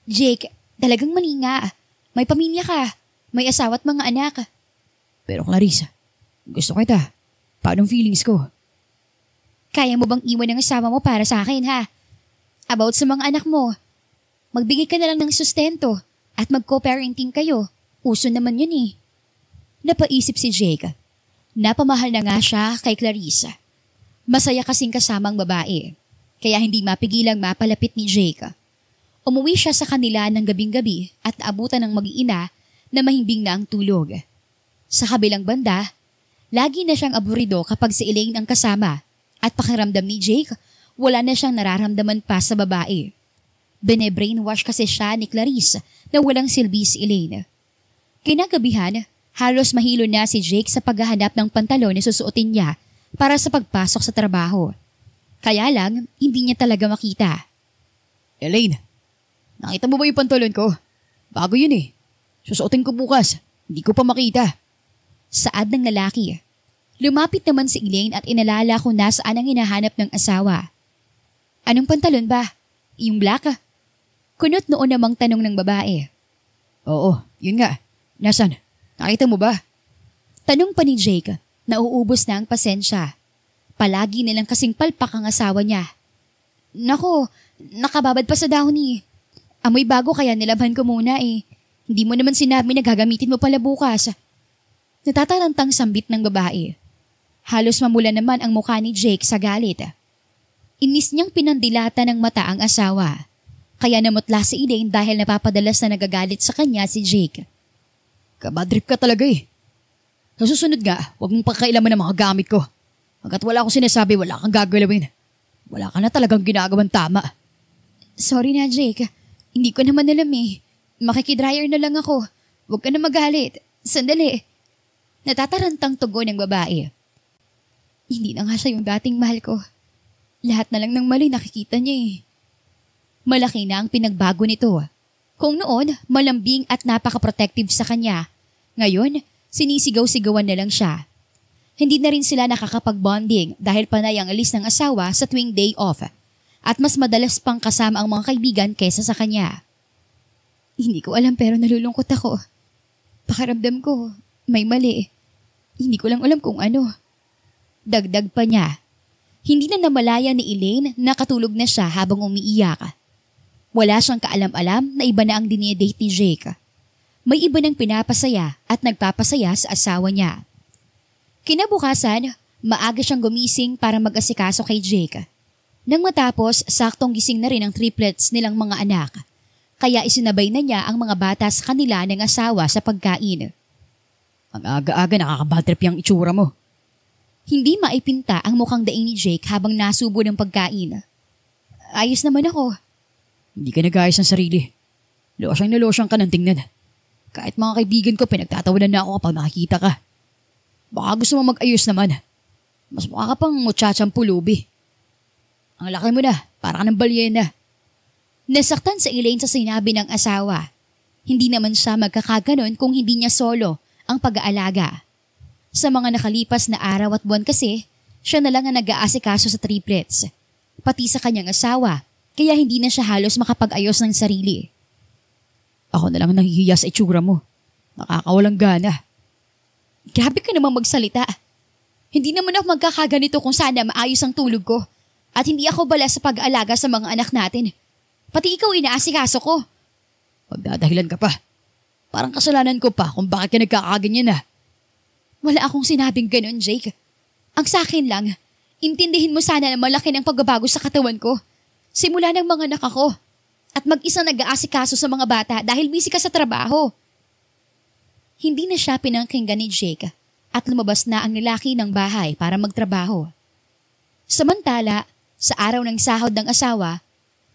Jake, talagang mali nga. May pamilya ka. May asawa at mga anak. Pero Clarissa, gusto kita. Paanong feelings ko? Kaya mo bang iwan ng asawa mo para sa akin, ha? About sa mga anak mo. Magbigay ka na lang ng sustento at mag-co-parenting kayo. Uso naman yun eh. Napaisip si Jake. Napamahal na nga siya kay Clarissa. Masaya kasing kasamang babae. Kaya hindi mapigilang mapalapit ni Jake. Umuwi siya sa kanila ng gabing-gabi at abutan ng mag-iina na mahimbing na ang tulog. Sa kabilang banda, lagi na siyang aburido kapag si Elaine ang kasama at pakiramdam ni Jake, wala na siyang nararamdaman pa sa babae. Bine-brainwash kasi siya ni Clarice na walang silbi si Elaine. Kinagabihan, halos mahilo na si Jake sa paghahanap ng pantalon na susuotin niya para sa pagpasok sa trabaho. Kaya lang, hindi niya talaga makita. Elaine, nakita mo ba yung pantalon ko? Bago yun eh. Susuotin ko bukas. Hindi ko pa makita. Saad ng lalaki. Lumapit naman si Elaine at inalala kung nasaan ang hinahanap ng asawa. Anong pantalon ba? Yung black? Kunot noon namang tanong ng babae. Oo, yun nga. Nasaan? Nakita mo ba? Tanong pa ni Jake, nauubos na ang pasensya. Palagi nilang kasing palpak ang asawa niya. Nako, nakababad pa sa dahon eh. Amoy bago kaya nilabhan ko muna eh. Hindi mo naman sinabi na gagamitin mo pala bukas. Natatarantang sambit ng babae. Halos mamula naman ang mukha ni Jake sa galit. Inis niyang pinandilata ng mata ang asawa. Kaya namutla si Elaine dahil napapadalas na nagagalit sa kanya si Jake. Kabadrip ka talaga eh. Sa susunod nga, huwag mong pakailaman ng mga gamit ko. Hanggat wala akong sinasabi, wala kang gagalawin. Wala ka na talagang ginagawang tama. Sorry na Jake, hindi ko naman alam eh. Makikidryer na lang ako. Huwag ka na magalit. Sandali. Natatarantang tugon ng babae. Hindi na nga siya yung dating mahal ko. Lahat na lang ng mali nakikita niya eh. Malaki na ang pinagbago nito. Kung noon, malambing at napaka-protective sa kanya. Ngayon, sinisigaw-sigawan na lang siya. Hindi na rin sila nakakapag-bonding dahil panay ang alis ng asawa sa tuwing day off. At mas madalas pang kasama ang mga kaibigan kaysa sa kanya. Hindi ko alam pero nalulungkot ako. Pakiramdam ko, may mali. Hindi ko lang alam kung ano. Dagdag pa niya. Hindi na namalaya ni Elaine na katulog na siya habang umiiyak. Wala siyang kaalam-alam na iba na ang dinidate ni Jake. May iba nang pinapasaya at nagpapasaya sa asawa niya. Kinabukasan, maaga siyang gumising para mag-asikaso kay Jake. Nang matapos, saktong gising na rin ang triplets nilang mga anak. Kaya isinabay na niya ang mga bata sa kanila ng asawa sa pagkain. Ang aga-aga nakakabatrip yung itsura mo. Hindi maipinta ang mukhang daing ni Jake habang nasubo ng pagkain. Ayos naman ako. Hindi ka nag-ayos ng sarili. Losyang na losyang ka ng tingnan. Kahit mga kaibigan ko pinagtatawanan na ako kapag nakikita ka. Baka gusto mo mag-ayos naman. Mas mukha ka pang muchachang pulubi. Ang laki mo na, para ka ng balyena. Nasaktan sa Elaine sa sinabi ng asawa. Hindi naman siya magkakaganon kung hindi niya solo ang pag-aalaga. Sa mga nakalipas na araw at buwan kasi, siya na lang ang nag-aasikaso sa triplets. Pati sa kanyang asawa, kaya hindi na siya halos makapag-ayos ng sarili. Ako na lang nahihiya sa itsura mo. Nakakawalang gana. Grabe ka namang magsalita. Hindi naman ako magkakaganito kung sana maayos ang tulog ko. At hindi ako bala sa pag-aalaga sa mga anak natin. Pati ikaw inaasikaso ko. Magdadahilan ka pa. Parang kasalanan ko pa kung bakit ka nagkakaganyan na. Wala akong sinabing ganun, Jake. Ang sa akin lang, intindihin mo sana na malaki ng pagbabago sa katawan ko. Simula ng mga anak ako. At mag-isa nag-aasikaso sa mga bata dahil busy ka sa trabaho. Hindi na siya pinangkinggan ni Jake at lumabas na ang lalaki ng bahay para magtrabaho. Samantala, sa araw ng sahod ng asawa,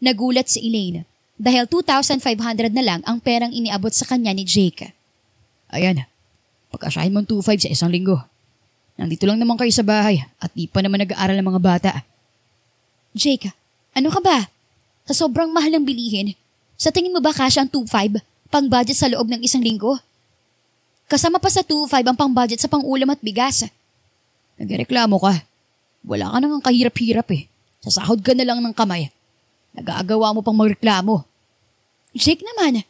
nagulat si Elaine dahil 2,500 na lang ang perang iniabot sa kanya ni Jake. Ayan, pagkasyahin mong 2,500 sa isang linggo. Nandito lang naman kayo sa bahay at di pa naman nag-aaral ng mga bata. Jake, ano ka ba? Sa sobrang mahal ng bilihin, sa tingin mo ba kasya ang 2,500 pang budget sa loob ng isang linggo? Kasama pa sa 2,500 ang pang budget sa pang-ulam at bigas. Nagreklamo ka. Wala ka nang kahirap-hirap eh. Sasahod ka na lang ng kamay. Nag-aagawa mo pang magreklamo. Jake naman,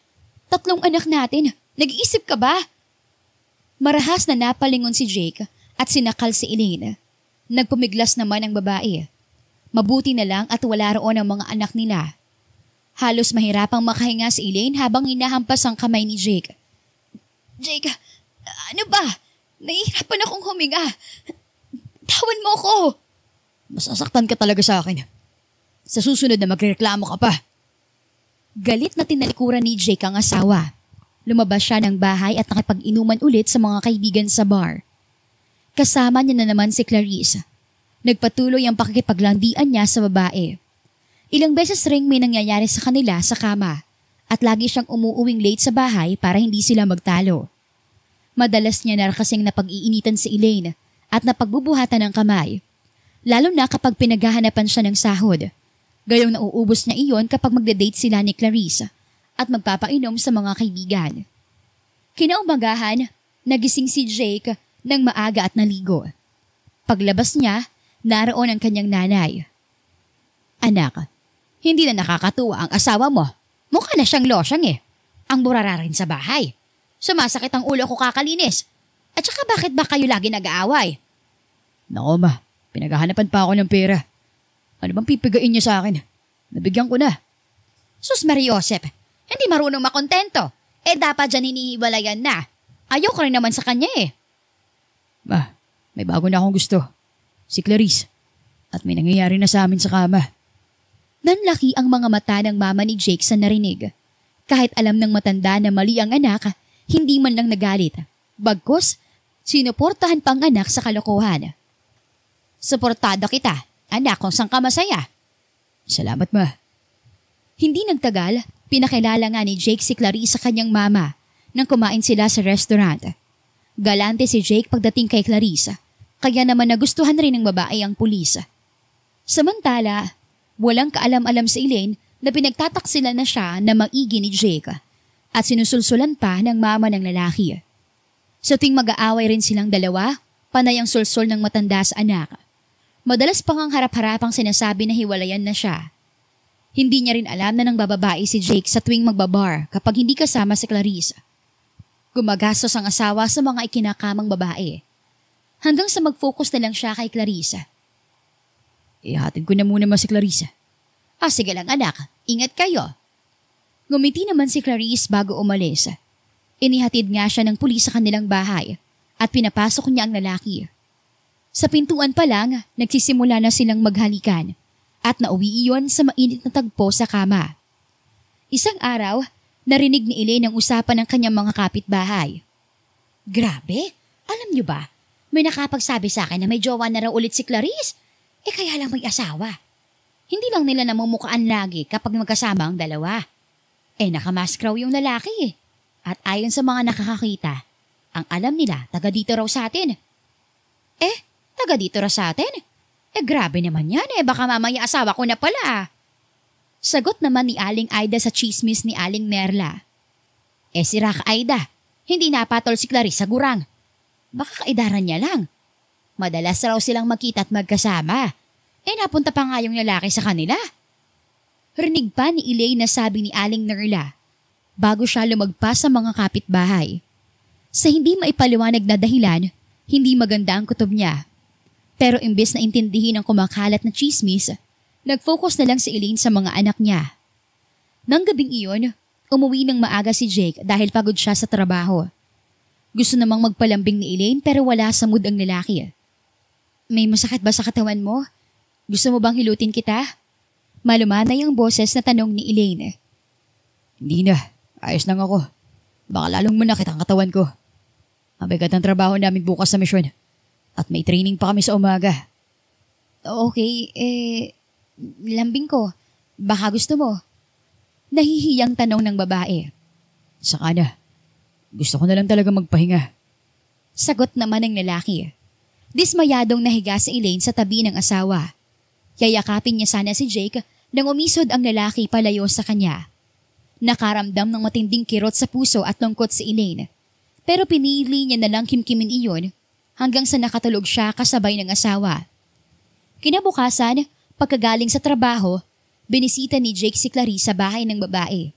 3 anak natin. Nag-iisip ka ba? Marahas na napalingon si Jake at sinakal si Elaine. Nagpumiglas naman ang babae. Mabuti na lang at wala roon ang mga anak nila. Halos mahirapang makahinga si Elaine habang hinahampas ang kamay ni Jake. Jake, ano ba? Nahihirapan akong huminga. Tawan mo ko. Masasaktan ka talaga sa akin. Sa susunod na magreklamo ka pa. Galit na tinalikuran ni Jake ang asawa. Lumabas siya ng bahay at nakipag-inuman ulit sa mga kaibigan sa bar. Kasama niya na naman si Clarice. Nagpatuloy ang pakikipaglandian niya sa babae. Ilang beses ring may nangyayari sa kanila sa kama at lagi siyang umuuwing late sa bahay para hindi sila magtalo. Madalas niya na kasing napag-iinitan si Elaine at napagbubuhatan ng kamay. Lalo na kapag pinaghahanapan siya ng sahod. Gayong nauubos niya iyon kapag magde-date sila ni Clarice at magpapainom sa mga kaibigan. Kinaumagahan, nagising si Jake ng maaga at naligo. Paglabas niya, naroon ang kanyang nanay. Anak, hindi na nakakatuwa ang asawa mo. Mukha na siyang losyang eh. Ang burara rin sa bahay. Sumasakit ang ulo ko kakalinis. At saka bakit ba kayo lagi nag-aaway? Nako ma, pinaghahanapan pa ako ng pera. Ano bang pipigain niya sa akin? Nabigyan ko na. Sus Mariosep, hindi marunong makontento. Dapat dyan hinihiwalayan na. Ayoko rin naman sa kanya eh. Ma, may bago na akong gusto. Si Clarice. At may nangyayari na sa amin sa kama. Nanlaki ang mga mata ng mama ni Jake sa narinig. Kahit alam ng matanda na mali ang anak, hindi man lang nagalit. Bagkus, sinuportahan pang anak sa kalokohan. Suportado kita, anak, kung saan ka masaya. Salamat ma. Hindi nagtagal, pinakilala nga ni Jake si Clarice sa kanyang mama nang kumain sila sa restaurant. Galante si Jake pagdating kay Clarice, kaya naman nagustuhan rin ng babae ang pulis. Samantala, walang kaalam-alam si Elaine na pinagtataksilan na siya na maigi ni Jake at sinusulsulan pa ng mama ng lalaki. Sa tuwing mag-aaway rin silang dalawa, panay ang sulsul ng matanda sa anak. Madalas pang ang harap-harapang sinasabi na hiwalayan na siya. Hindi niya rin alam na nang bababae si Jake sa tuwing magbabar kapag hindi kasama si Clarice. Gumagastos ang asawa sa mga ikinakamang babae. Hanggang sa mag-focus na lang siya kay Clarice. Ihatid ko na muna si Clarice. Sige lang anak, ingat kayo. Ngumiti naman si Clarice bago umalis. Inihatid nga siya ng pulis sa kanilang bahay at pinapasok niya ang lalaki. Sa pintuan pa lang, nagsisimula na silang maghalikan at nauwi iyon sa mainit na tagpo sa kama. Isang araw, narinig ni Elaine ang usapan ng kanyang mga kapitbahay. Grabe, alam niyo ba, may nakapagsabi sa akin na may jowa na raw ulit si Clarice. Kaya lang may asawa. Hindi lang nila namumukaan lagi kapag magkasama ang dalawa. Nakamask raw yung lalaki. At ayon sa mga nakakakita, ang alam nila taga dito raw sa atin. Taga dito raw sa atin? Grabe naman yan baka mamaya asawa ko na pala. Sagot naman ni Aling Aida sa chismis ni Aling Merla. Si Rak Aida, hindi napatol si Clarice sa gurang. Baka kaidaran niya lang. Madalas raw silang magkita at magkasama. Napunta pa nga yung lalaki sa kanila. Rinig pa ni Elaine na sabi ni Aling Merla bago siya lumagpas sa mga kapitbahay. Sa hindi maipaliwanag na dahilan, hindi maganda ang kutob niya. Pero imbes na intindihin ang kumakalat na chismis, nag-focus na lang si Elaine sa mga anak niya. Nang gabing iyon, umuwi ng maaga si Jake dahil pagod siya sa trabaho. Gusto namang magpalambing ni Elaine pero wala sa mood ang lalaki. May masakit ba sa katawan mo? Gusto mo bang hilutin kita? Malumanay ang boses na tanong ni Elaine. Hindi na, ayos lang ako. Baka lalong manakit ang katawan ko. Mabigat ang trabaho namin bukas sa misyon. At may training pa kami sa umaga. Okay, lambing ko. Baka gusto mo. Nahihiyang tanong ng babae. Saka na. Gusto ko na lang talaga magpahinga. Sagot naman ng lalaki. Dismayadong nahiga si Elaine sa tabi ng asawa. Yayakapin niya sana si Jake nang umisod ang lalaki palayo sa kanya. Nakaramdam ng matinding kirot sa puso at lungkot si Elaine. Pero pinili niya na lang kimkimin iyon hanggang sa nakatulog siya kasabay ng asawa. Kinabukasan, pagkagaling sa trabaho, binisita ni Jake si Clarice sa bahay ng babae.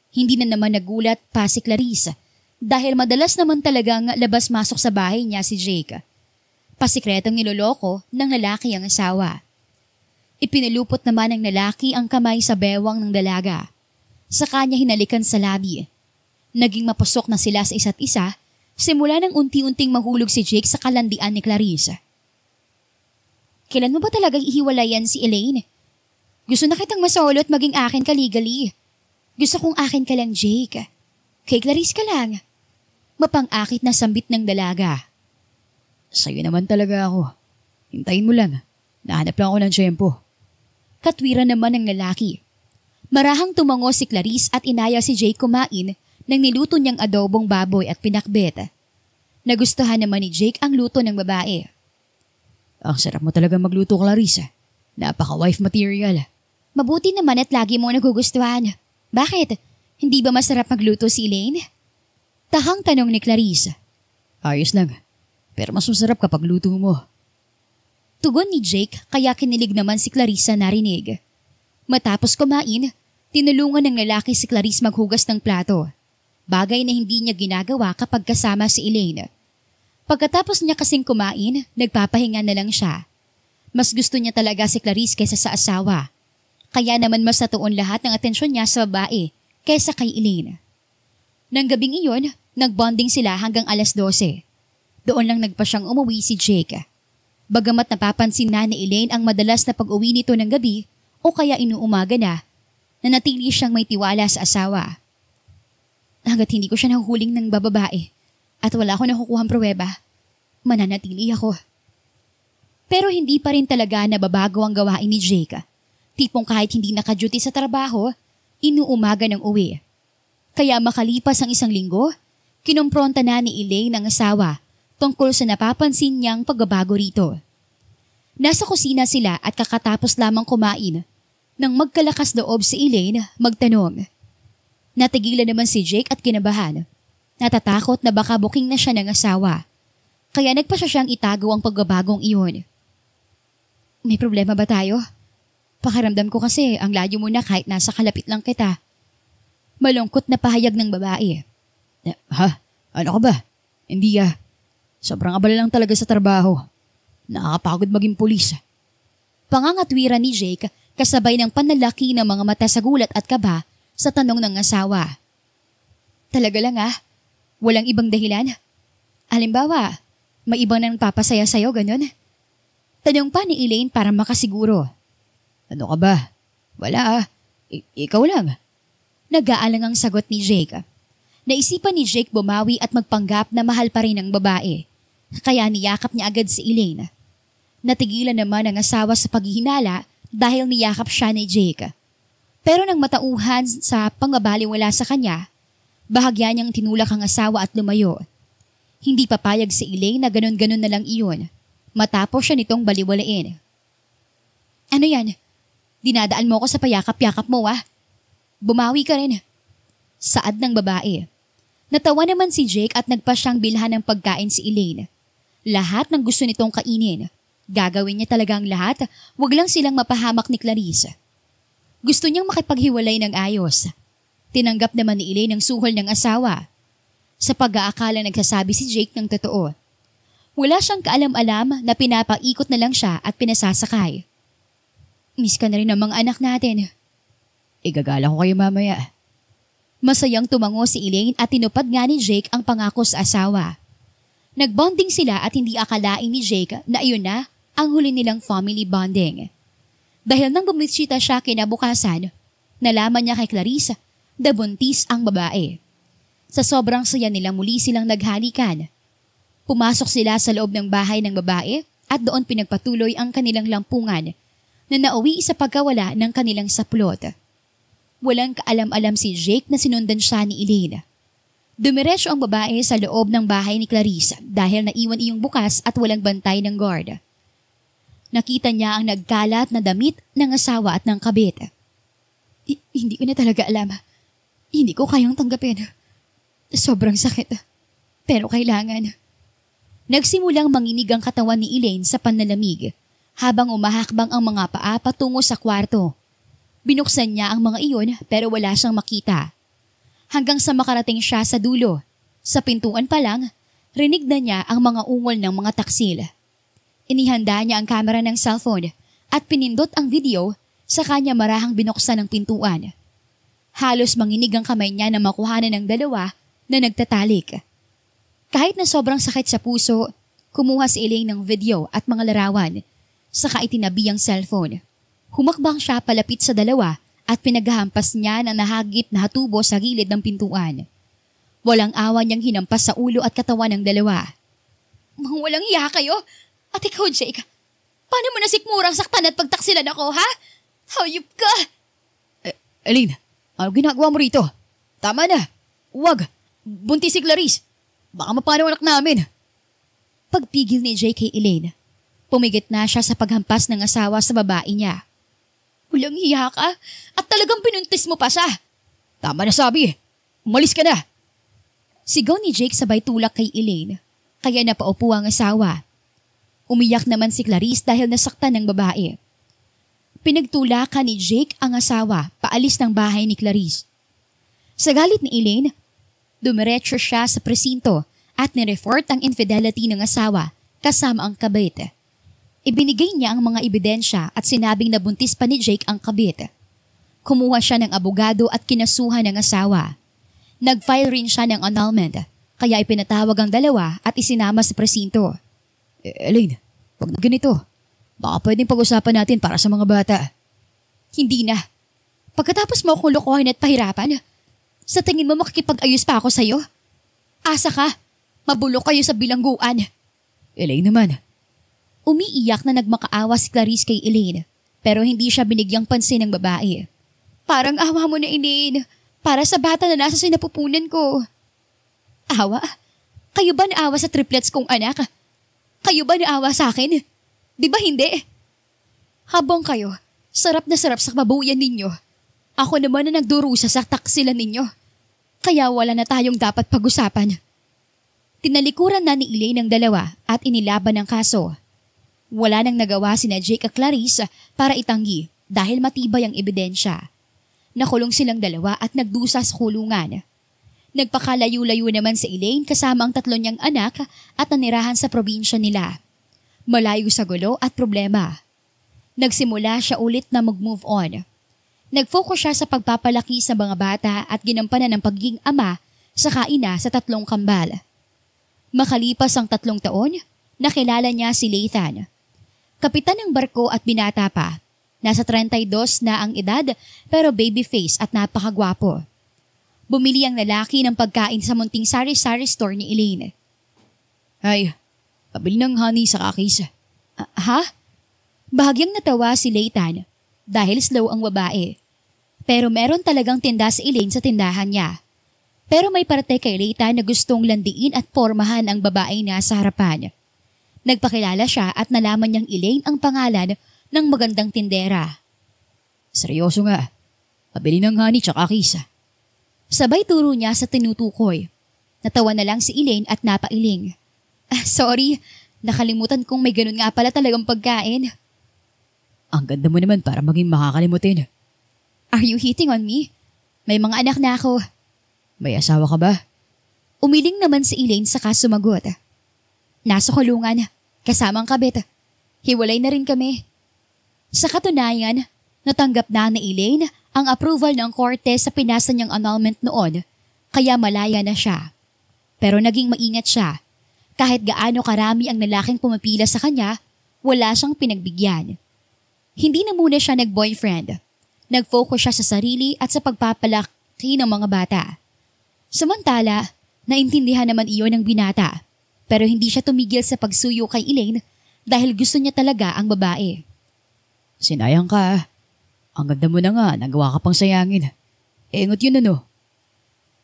Hindi na naman nagulat pa si Clarice dahil madalas naman talagang labas-masok sa bahay niya si Jake. Pasikretong niloloko ng lalaki ang asawa. Ipinalupot naman ng lalaki ang kamay sa bewang ng dalaga. Sa kanya hinalikan sa labi. Naging mapusok na sila sa isa't isa, simula nang unti-unting mahulog si Jake sa kalandian ni Clarice. Kailan mo ba talagang ihiwalayan si Elaine? Gusto na kitang masaulot maging akin ka legally. Gusto kong akin ka lang, Jake. Kay Clarice ka lang. Mapang-akit na sambit ng dalaga. Sa'yo naman talaga ako. Hintayin mo lang. Nahanap lang ako ng tiyempo. Katwiran naman ng lalaki. Marahang tumango si Clarice at inaya si Jake kumain ng niluto niyang adobong baboy at pinakbet. Nagustuhan naman ni Jake ang luto ng babae. Ang sarap mo talaga magluto, Clarice. Napaka-wife material. Mabuti naman at lagi mo nagugustuhan. Bakit? Hindi ba masarap magluto si Elaine? Tahang tanong ni Clarice. Ayos lang. Pero mas masarap kapag luto mo. Tugon ni Jake kaya kinilig naman si Clarice na narinig. Matapos kumain, tinulungan ng lalaki si Clarice maghugas ng plato. Bagay na hindi niya ginagawa kapag kasama si Elaine. Pagkatapos niya kasing kumain, nagpapahinga na lang siya. Mas gusto niya talaga si Clarice kaysa sa asawa. Kaya naman mas natuon lahat ng atensyon niya sa babae kaysa kay Elaine. Nang gabing iyon, nagbonding sila hanggang alas 12. Doon lang nagpa siyang umuwi si Jake. Bagamat napapansin na ni Elaine ang madalas na pag-uwi nito ng gabi o kaya inuumaga na, nanatili siyang may tiwala sa asawa. Hanggat hindi ko siya nahuhuling ng bababae at wala ko nakukuhang pruweba, mananatili ako. Pero hindi pa rin talaga nababago ang gawain ni Jake. Tipong kahit hindi naka-duty sa trabaho, inuumaga ng uwi. Kaya makalipas ang 1 linggo, kinumpronta na ni Elaine ang asawa tungkol sa napapansin niyang pagbabago rito. Nasa kusina sila at kakatapos lamang kumain nang magkalakas loob si Elaine magtanong. Natigilan naman si Jake at kinabahan. Natatakot na baka buking na siya ng asawa. Kaya nagpa siyang itago ang pagbabagong iyon. May problema ba tayo? Pakiramdam ko kasi ang layo mo na kahit nasa kalapit lang kita. Malungkot na pahayag ng babae. Ha? Ano ka ba? Hindi ah. Sobrang abala lang talaga sa trabaho. Nakakapagod maging pulis. Pangangatwiran ni Jake kasabay ng panlalaki ng mga mata sa gulat at kaba sa tanong ng asawa. Talaga lang ah? Walang ibang dahilan? Halimbawa, may ibang nang papasaya sa'yo, ganun? Tanong pa ni Elaine para makasiguro. Ano ka ba? Wala ah. Ikaw lang. Nag-aalang ang sagot ni Jake. Naisipan ni Jake bumawi at magpanggap na mahal pa rin ang babae. Kaya niyakap niya agad si Elaine. Natigilan naman ang asawa sa paghihinala dahil niyakap siya ni Jake. Pero nang matauhan sa pangbabaliwala sa kanya, bahagya niyang tinulak ang asawa at lumayo. Hindi papayag si Elaine na ganon-ganon na lang iyon. Matapos siya nitong baliwalain. Ano yan? Dinadaan mo ko sa payakap-yakap mo ah. Bumawi ka rin. Saad ng babae. Natawa naman si Jake at nagpa siyang bilhan ng pagkain si Elaine. Lahat ng gusto nitong kainin. Gagawin niya talaga ang lahat, wag lang silang mapahamak ni Clarice. Gusto niyang makipaghiwalay ng ayos. Tinanggap naman ni Elaine ang suhol ng asawa. Sa pag-aakala nagsasabi si Jake ng totoo. Wala siyang kaalam-alam na pinapaikot na lang siya at pinasasakay. Miss ka na rin ang mga anak natin. Igagala ko kayo mamaya. Masayang tumango si Elaine at tinupad nga ni Jake ang pangako sa asawa. Nagbonding sila at hindi akalain ni Jake na iyon na ang huli nilang family bonding. Dahil nang bumisita siya kinabukasan, nalaman niya kay Clarice na buntis ang babae. Sa sobrang saya nila muli silang naghalikan. Pumasok sila sa loob ng bahay ng babae at doon pinagpatuloy ang kanilang lampungan na nauwi sa pagkawala ng kanilang saplot. Walang kaalam-alam si Jake na sinundan siya ni Elaine. Dumiretso ang babae sa loob ng bahay ni Clarice dahil naiwan iyong bukas at walang bantay ng guard. Nakita niya ang nagkalat na damit ng asawa at ng kabit. Hindi ko na talaga alam. Hindi ko kayang tanggapin. Sobrang sakit. Pero kailangan. Nagsimulang manginig ang katawan ni Elaine sa panlalamig habang umahakbang ang mga paa patungo sa kwarto. Binuksan niya ang mga iyon pero wala siyang makita. Hanggang sa makarating siya sa dulo. Sa pintuan pa lang, rinig na niya ang mga ungol ng mga taksil. Inihanda niya ang kamera ng cellphone at pinindot ang video sa kanya marahang binuksan ang pintuan. Halos manginig ang kamay niya na makuhanan ng dalawa na nagtatalik. Kahit na sobrang sakit sa puso, kumuha si Elaine ng video at mga larawan, saka itinabi ang cellphone. Humakbang siya palapit sa dalawa at pinaghahampas niya ng nahagip na hatubo sa gilid ng pintuan. Walang awa niyang hinampas sa ulo at katawan ng dalawa. Mga walang iya kayo? At ikaw, Jake, paano mo nasikmurang saktan at pagtaksilan ako, ha? Hayop ka! Elaine, ano ginagawa mo rito? Tama na. Huwag. Buntis si Clarice. Baka mapano anak namin. Pagpigil ni Jake kay Elaine, pumigit na siya sa paghampas ng asawa sa babae niya. Walang hiya ka at talagang pinuntis mo pa siya. Tama na sabi. Umalis ka na. Sigaw ni Jake sabay tulak kay Elaine, kaya napaupo ang asawa. Umiyak naman si Clarice dahil nasaktan ng babae. Pinagtulakan ni Jake ang asawa paalis ng bahay ni Clarice. Sa galit ni Elaine, dumiretso siya sa presinto at nireport ang infidelity ng asawa kasama ang kabit. Ibinigay niya ang mga ebidensya at sinabing nabuntis pa ni Jake ang kabit. Kumuha siya ng abogado at kinasuhan ng asawa. Nag-file rin siya ng annulment, kaya ipinatawag ang dalawa at isinama sa presinto. Elaine, wag na ganito. Baka pwedeng pag-usapan natin para sa mga bata. Hindi na. Pagkatapos mo akong lokohin at pahirapan, sa tingin mo makikipag-ayos pa ako sa'yo? Asa ka? Mabulok kayo sa bilangguan. Elaine naman. Umiiyak na nagmakaawa si Clarice kay Elaine, pero hindi siya binigyang pansin ng babae. Parang awa mo na, Elaine. Para sa bata na nasa sinapupunan ko. Awa? Kayo ba naawa sa triplets kong anak? Kayo ba naawa sa akin? Di ba hindi? Habang kayo, sarap na sarap sa kababuyan ninyo. Ako naman na nagdurusa sa taksilan ninyo. Kaya wala na tayong dapat pag-usapan. Tinalikuran na ni Elaine ng dalawa at inilaban ang kaso. Wala nang nagawa sina Jake at Clarice para itanggi dahil matibay ang ebidensya. Nakulong silang dalawa at nagdusa sa kulungan. Nagpakalayo-layo naman si Elaine kasama ang 3 niyang anak at nanirahan sa probinsya nila. Malayo sa gulo at problema. Nagsimula siya ulit na mag-move on. Nag-focus siya sa pagpapalaki sa mga bata at ginampanan ng pagiging ama sa kaina sa 3 kambal. Makalipas ang 3 taon, nakilala niya si Lathan. Kapitan ng barko at binata pa. Nasa 32 na ang edad pero baby face at napakagwapo. Bumili ang lalaki ng pagkain sa munting sari-sari store ni Elaine. Ay, pabili ng honey sa kakis. Ha? Bahagyang natawa si Lathan dahil slow ang babae. Pero meron talagang tinda si Elaine sa tindahan niya. Pero may parte kay Lathan na gustong landiin at pormahan ang babae na sa harapan. Nagpakilala siya at nalaman niyang Elaine ang pangalan ng magandang tindera. Seryoso nga. Pabili ng honey tsaka kakis. Sabay turo niya sa tinutukoy. Natawa na lang si Elaine at napailing. Sorry, nakalimutan kong may ganun nga pala talagang pagkain. Ang ganda mo naman para maging makakalimutin. Are you hitting on me? May mga anak na ako. May asawa ka ba? Umiling naman si Elaine saka sumagot. Nasa kulungan, kasamang kabit. Hiwalay na rin kami. Sa katunayan, natanggap na ni Elaine ang approval ng korte sa pinasa niyang annulment noon, kaya malaya na siya. Pero naging maingat siya. Kahit gaano karami ang lalaking pumapila sa kanya, wala siyang pinagbigyan. Hindi na muna siya nag-boyfriend. Nag-focus siya sa sarili at sa pagpapalaki ng mga bata. Samantala, naintindihan naman iyon ng binata. Pero hindi siya tumigil sa pagsuyo kay Elaine dahil gusto niya talaga ang babae. Sinayang ka. Ang ganda mo na nga, nagawa ka pang sayangin. Engot yun ano.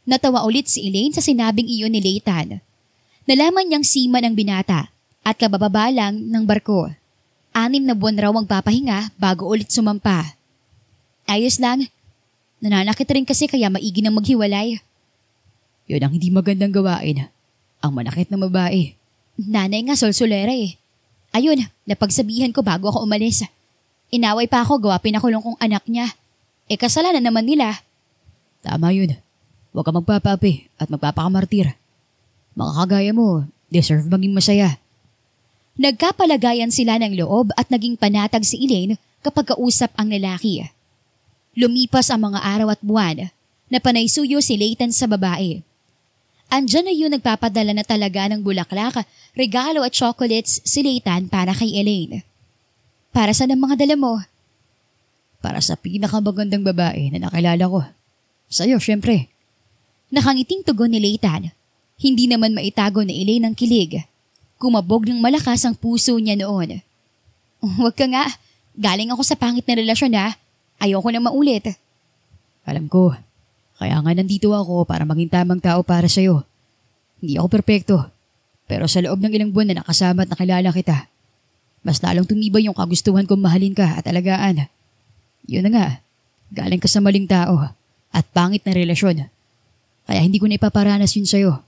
Natawa ulit si Elaine sa sinabing iyon ni Lathan. Nalaman niyang seaman ang binata at kabababa lang ng barko. 6 na buwan raw magpapahinga bago ulit sumampa. Ayos lang. Nananakit rin kasi kaya maigi nang maghiwalay. Yun ang hindi magandang gawain. Ang manakit ng babae. Nanay nga solsolera eh. Ayun, napagsabihan ko bago ako umalis. Inaway pa ako gawa pinakulong kong anak niya. Kasalanan naman nila. Tama yun. Huwag ka magpapapi at magpapakamartir. Mga kagaya mo, deserve maging masaya. Nagkapalagayan sila ng loob at naging panatag si Elaine kapag kausap ang lalaki. Lumipas ang mga araw at buwan na panaysuyo si Leighton sa babae. Andyan na yun nagpapadala na talaga ng bulaklak, regalo at chocolates si Leighton para kay Elaine. Para saan ang mga dala mo? Para sa pinakamagandang babae na nakilala ko. Sa'yo, syempre. Nakangiting tugon ni Leighton. Hindi naman maitago na Elaine ang kilig. Kumabog ng malakas ang puso niya noon. Huwag ka nga. Galing ako sa pangit na relasyon ha. Ayoko na maulit. Alam ko. Kaya nga nandito ako para maging tamang tao para sa'yo. Hindi ako perpekto. Pero sa loob ng ilang buwan na nakasama at nakilala kita, mas lalong tumibay yung kagustuhan kong mahalin ka at alagaan. Yun na nga. Galing ka sa maling tao at pangit na relasyon. Kaya hindi ko na ipaparanas yun sa'yo.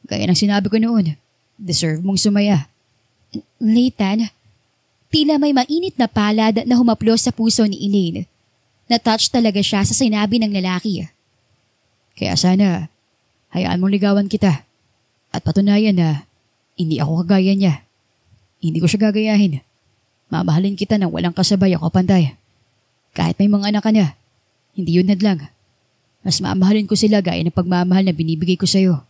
Gaya ng sinabi ko noon. Deserve mong sumaya. Leighton, tila may mainit na palad na humaplos sa puso ni Elaine. Na-touch talaga siya sa sinabi ng lalaki. Kaya sana, hayaan mong ligawan kita. At patunayan na, hindi ako kagaya niya. Hindi ko siya gagayahin. Mamahalin kita nang walang kasabay ako pantay. Kahit may mga anak ka na, hindi yun hadlang. Mas mamahalin ko sila gaya ng pagmamahal na binibigay ko sa'yo.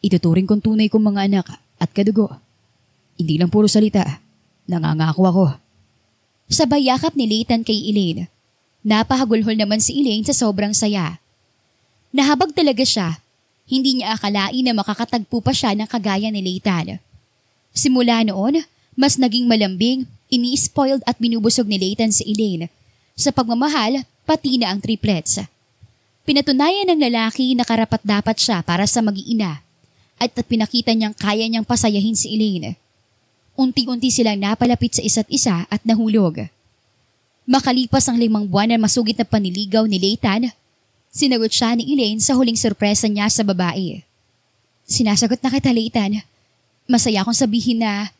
Ituturing kong tunay kong mga anak at kadugo. Hindi lang puro salita. Nangangako ako. Sabay yakap ni Leighton kay Elaine. Napahagulhol naman si Elaine sa sobrang saya. Nahabag talaga siya. Hindi niya akalain na makakatagpo pa siya ng kagaya ni Leighton. Simula noon, mas naging malambing, ini-spoiled at binubusog ni Leighton si Elaine. Sa pagmamahal, pati na ang triplets. Pinatunayan ng lalaki na karapat-dapat siya para sa mag-iina at pinakita niyang kaya niyang pasayahin si Elaine. Unti-unti silang napalapit sa isa't isa at nahulog. Makalipas ang 5 buwan na masugid na paniligaw ni Leighton, sinagot siya ni Elaine sa huling sorpresa niya sa babae. Sinasagot na kita, Leighton. Masaya akong sabihin na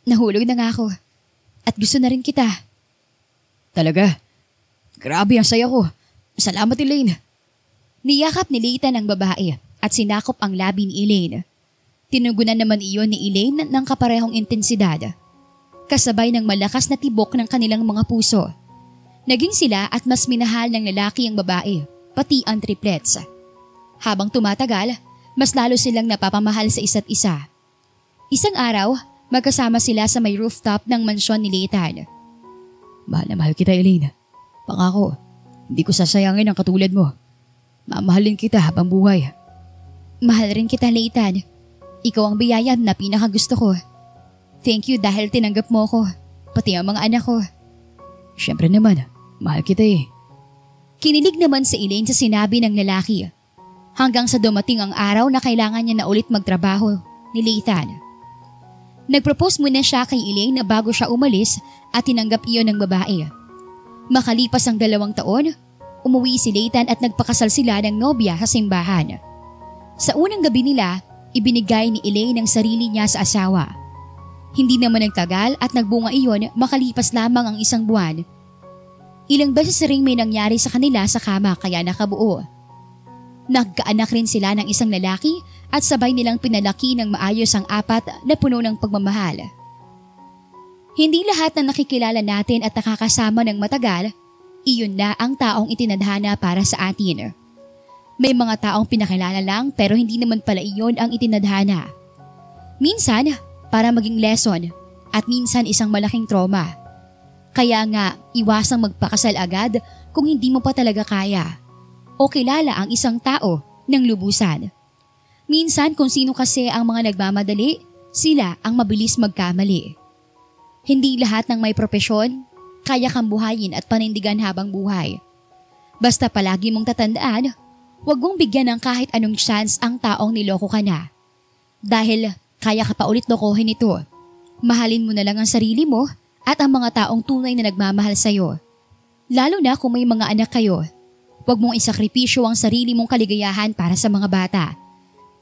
nahulog na nga ako at gusto na rin kita. Talaga? Grabe ang saya ko. Salamat, Elaine. Niyakap ni Leighton ang babae at sinakop ang labi ni Elaine. Tinugunan naman iyon ni Elaine ng kaparehong intensidad. Kasabay ng malakas na tibok ng kanilang mga puso. Naging sila at mas minahal ng lalaki ang babae, pati ang triplets. Habang tumatagal, mas lalo silang napapamahal sa isa't isa. Isang araw, magkasama sila sa may rooftop ng mansyon ni Leighton. Mahal na mahal kita, Elaine. Pangako, hindi ko sasayangin ang katulad mo. Mamahalin kita habang buhay. Mahal rin kita, Leighton. Ikaw ang biyaya na pinakagusto ko. Thank you dahil tinanggap mo ko, pati ang mga anak ko. Siyempre naman, mahal kita eh. Kinilig naman si Elaine sa sinabi ng lalaki. Hanggang sa dumating ang araw na kailangan niya na ulit magtrabaho ni Leighton. Nagpropose muna siya kay Elaine na bago siya umalis at tinanggap iyon ng babae. Makalipas ang 2 taon, umuwi si Leighton at nagpakasal sila ng nobya sa simbahan. Sa unang gabi nila, ibinigay ni Elaine ang sarili niya sa asawa. Hindi naman nagtagal at nagbunga iyon makalipas lamang ang 1 buwan. Ilang beses ring may nangyari sa kanila sa kama kaya nakabuo. Nagkaanak rin sila ng 1 lalaki at sabay nilang pinalaki ng maayos ang 4 na puno ng pagmamahal. Hindi lahat ng nakikilala natin at nakakasama ng matagal, iyon na ang taong itinadhana para sa atin. May mga taong pinakilala lang pero hindi naman pala iyon ang itinadhana. Minsan, para maging lesson at minsan isang malaking trauma. Kaya nga, iwasang magpakasal agad kung hindi mo pa talaga kaya o kilala ang isang tao ng lubusan. Minsan kung sino kasi ang mga nagmamadali, sila ang mabilis magkamali. Hindi lahat ng may propesyon, kaya kang buhayin at panindigan habang buhay. Basta palagi mong tatandaan, huwag mong bigyan ng kahit anong chance ang taong niloko ka na. Dahil kaya ka pa ulit lokohin ito. Mahalin mo na lang ang sarili mo at ang mga taong tunay na nagmamahal sa'yo. Lalo na kung may mga anak kayo. Huwag mong isakripisyo ang sarili mong kaligayahan para sa mga bata.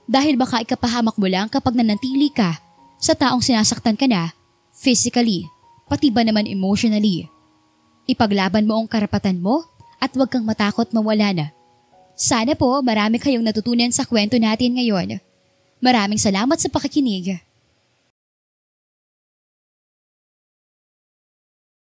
Dahil baka ikapahamak mo lang kapag nanatili ka sa taong sinasaktan ka na, physically, pati ba naman emotionally. Ipaglaban mo ang karapatan mo at huwag kang matakot mawala na. Sana po marami kayong natutunan sa kwento natin ngayon. Maraming salamat sa pakikinig.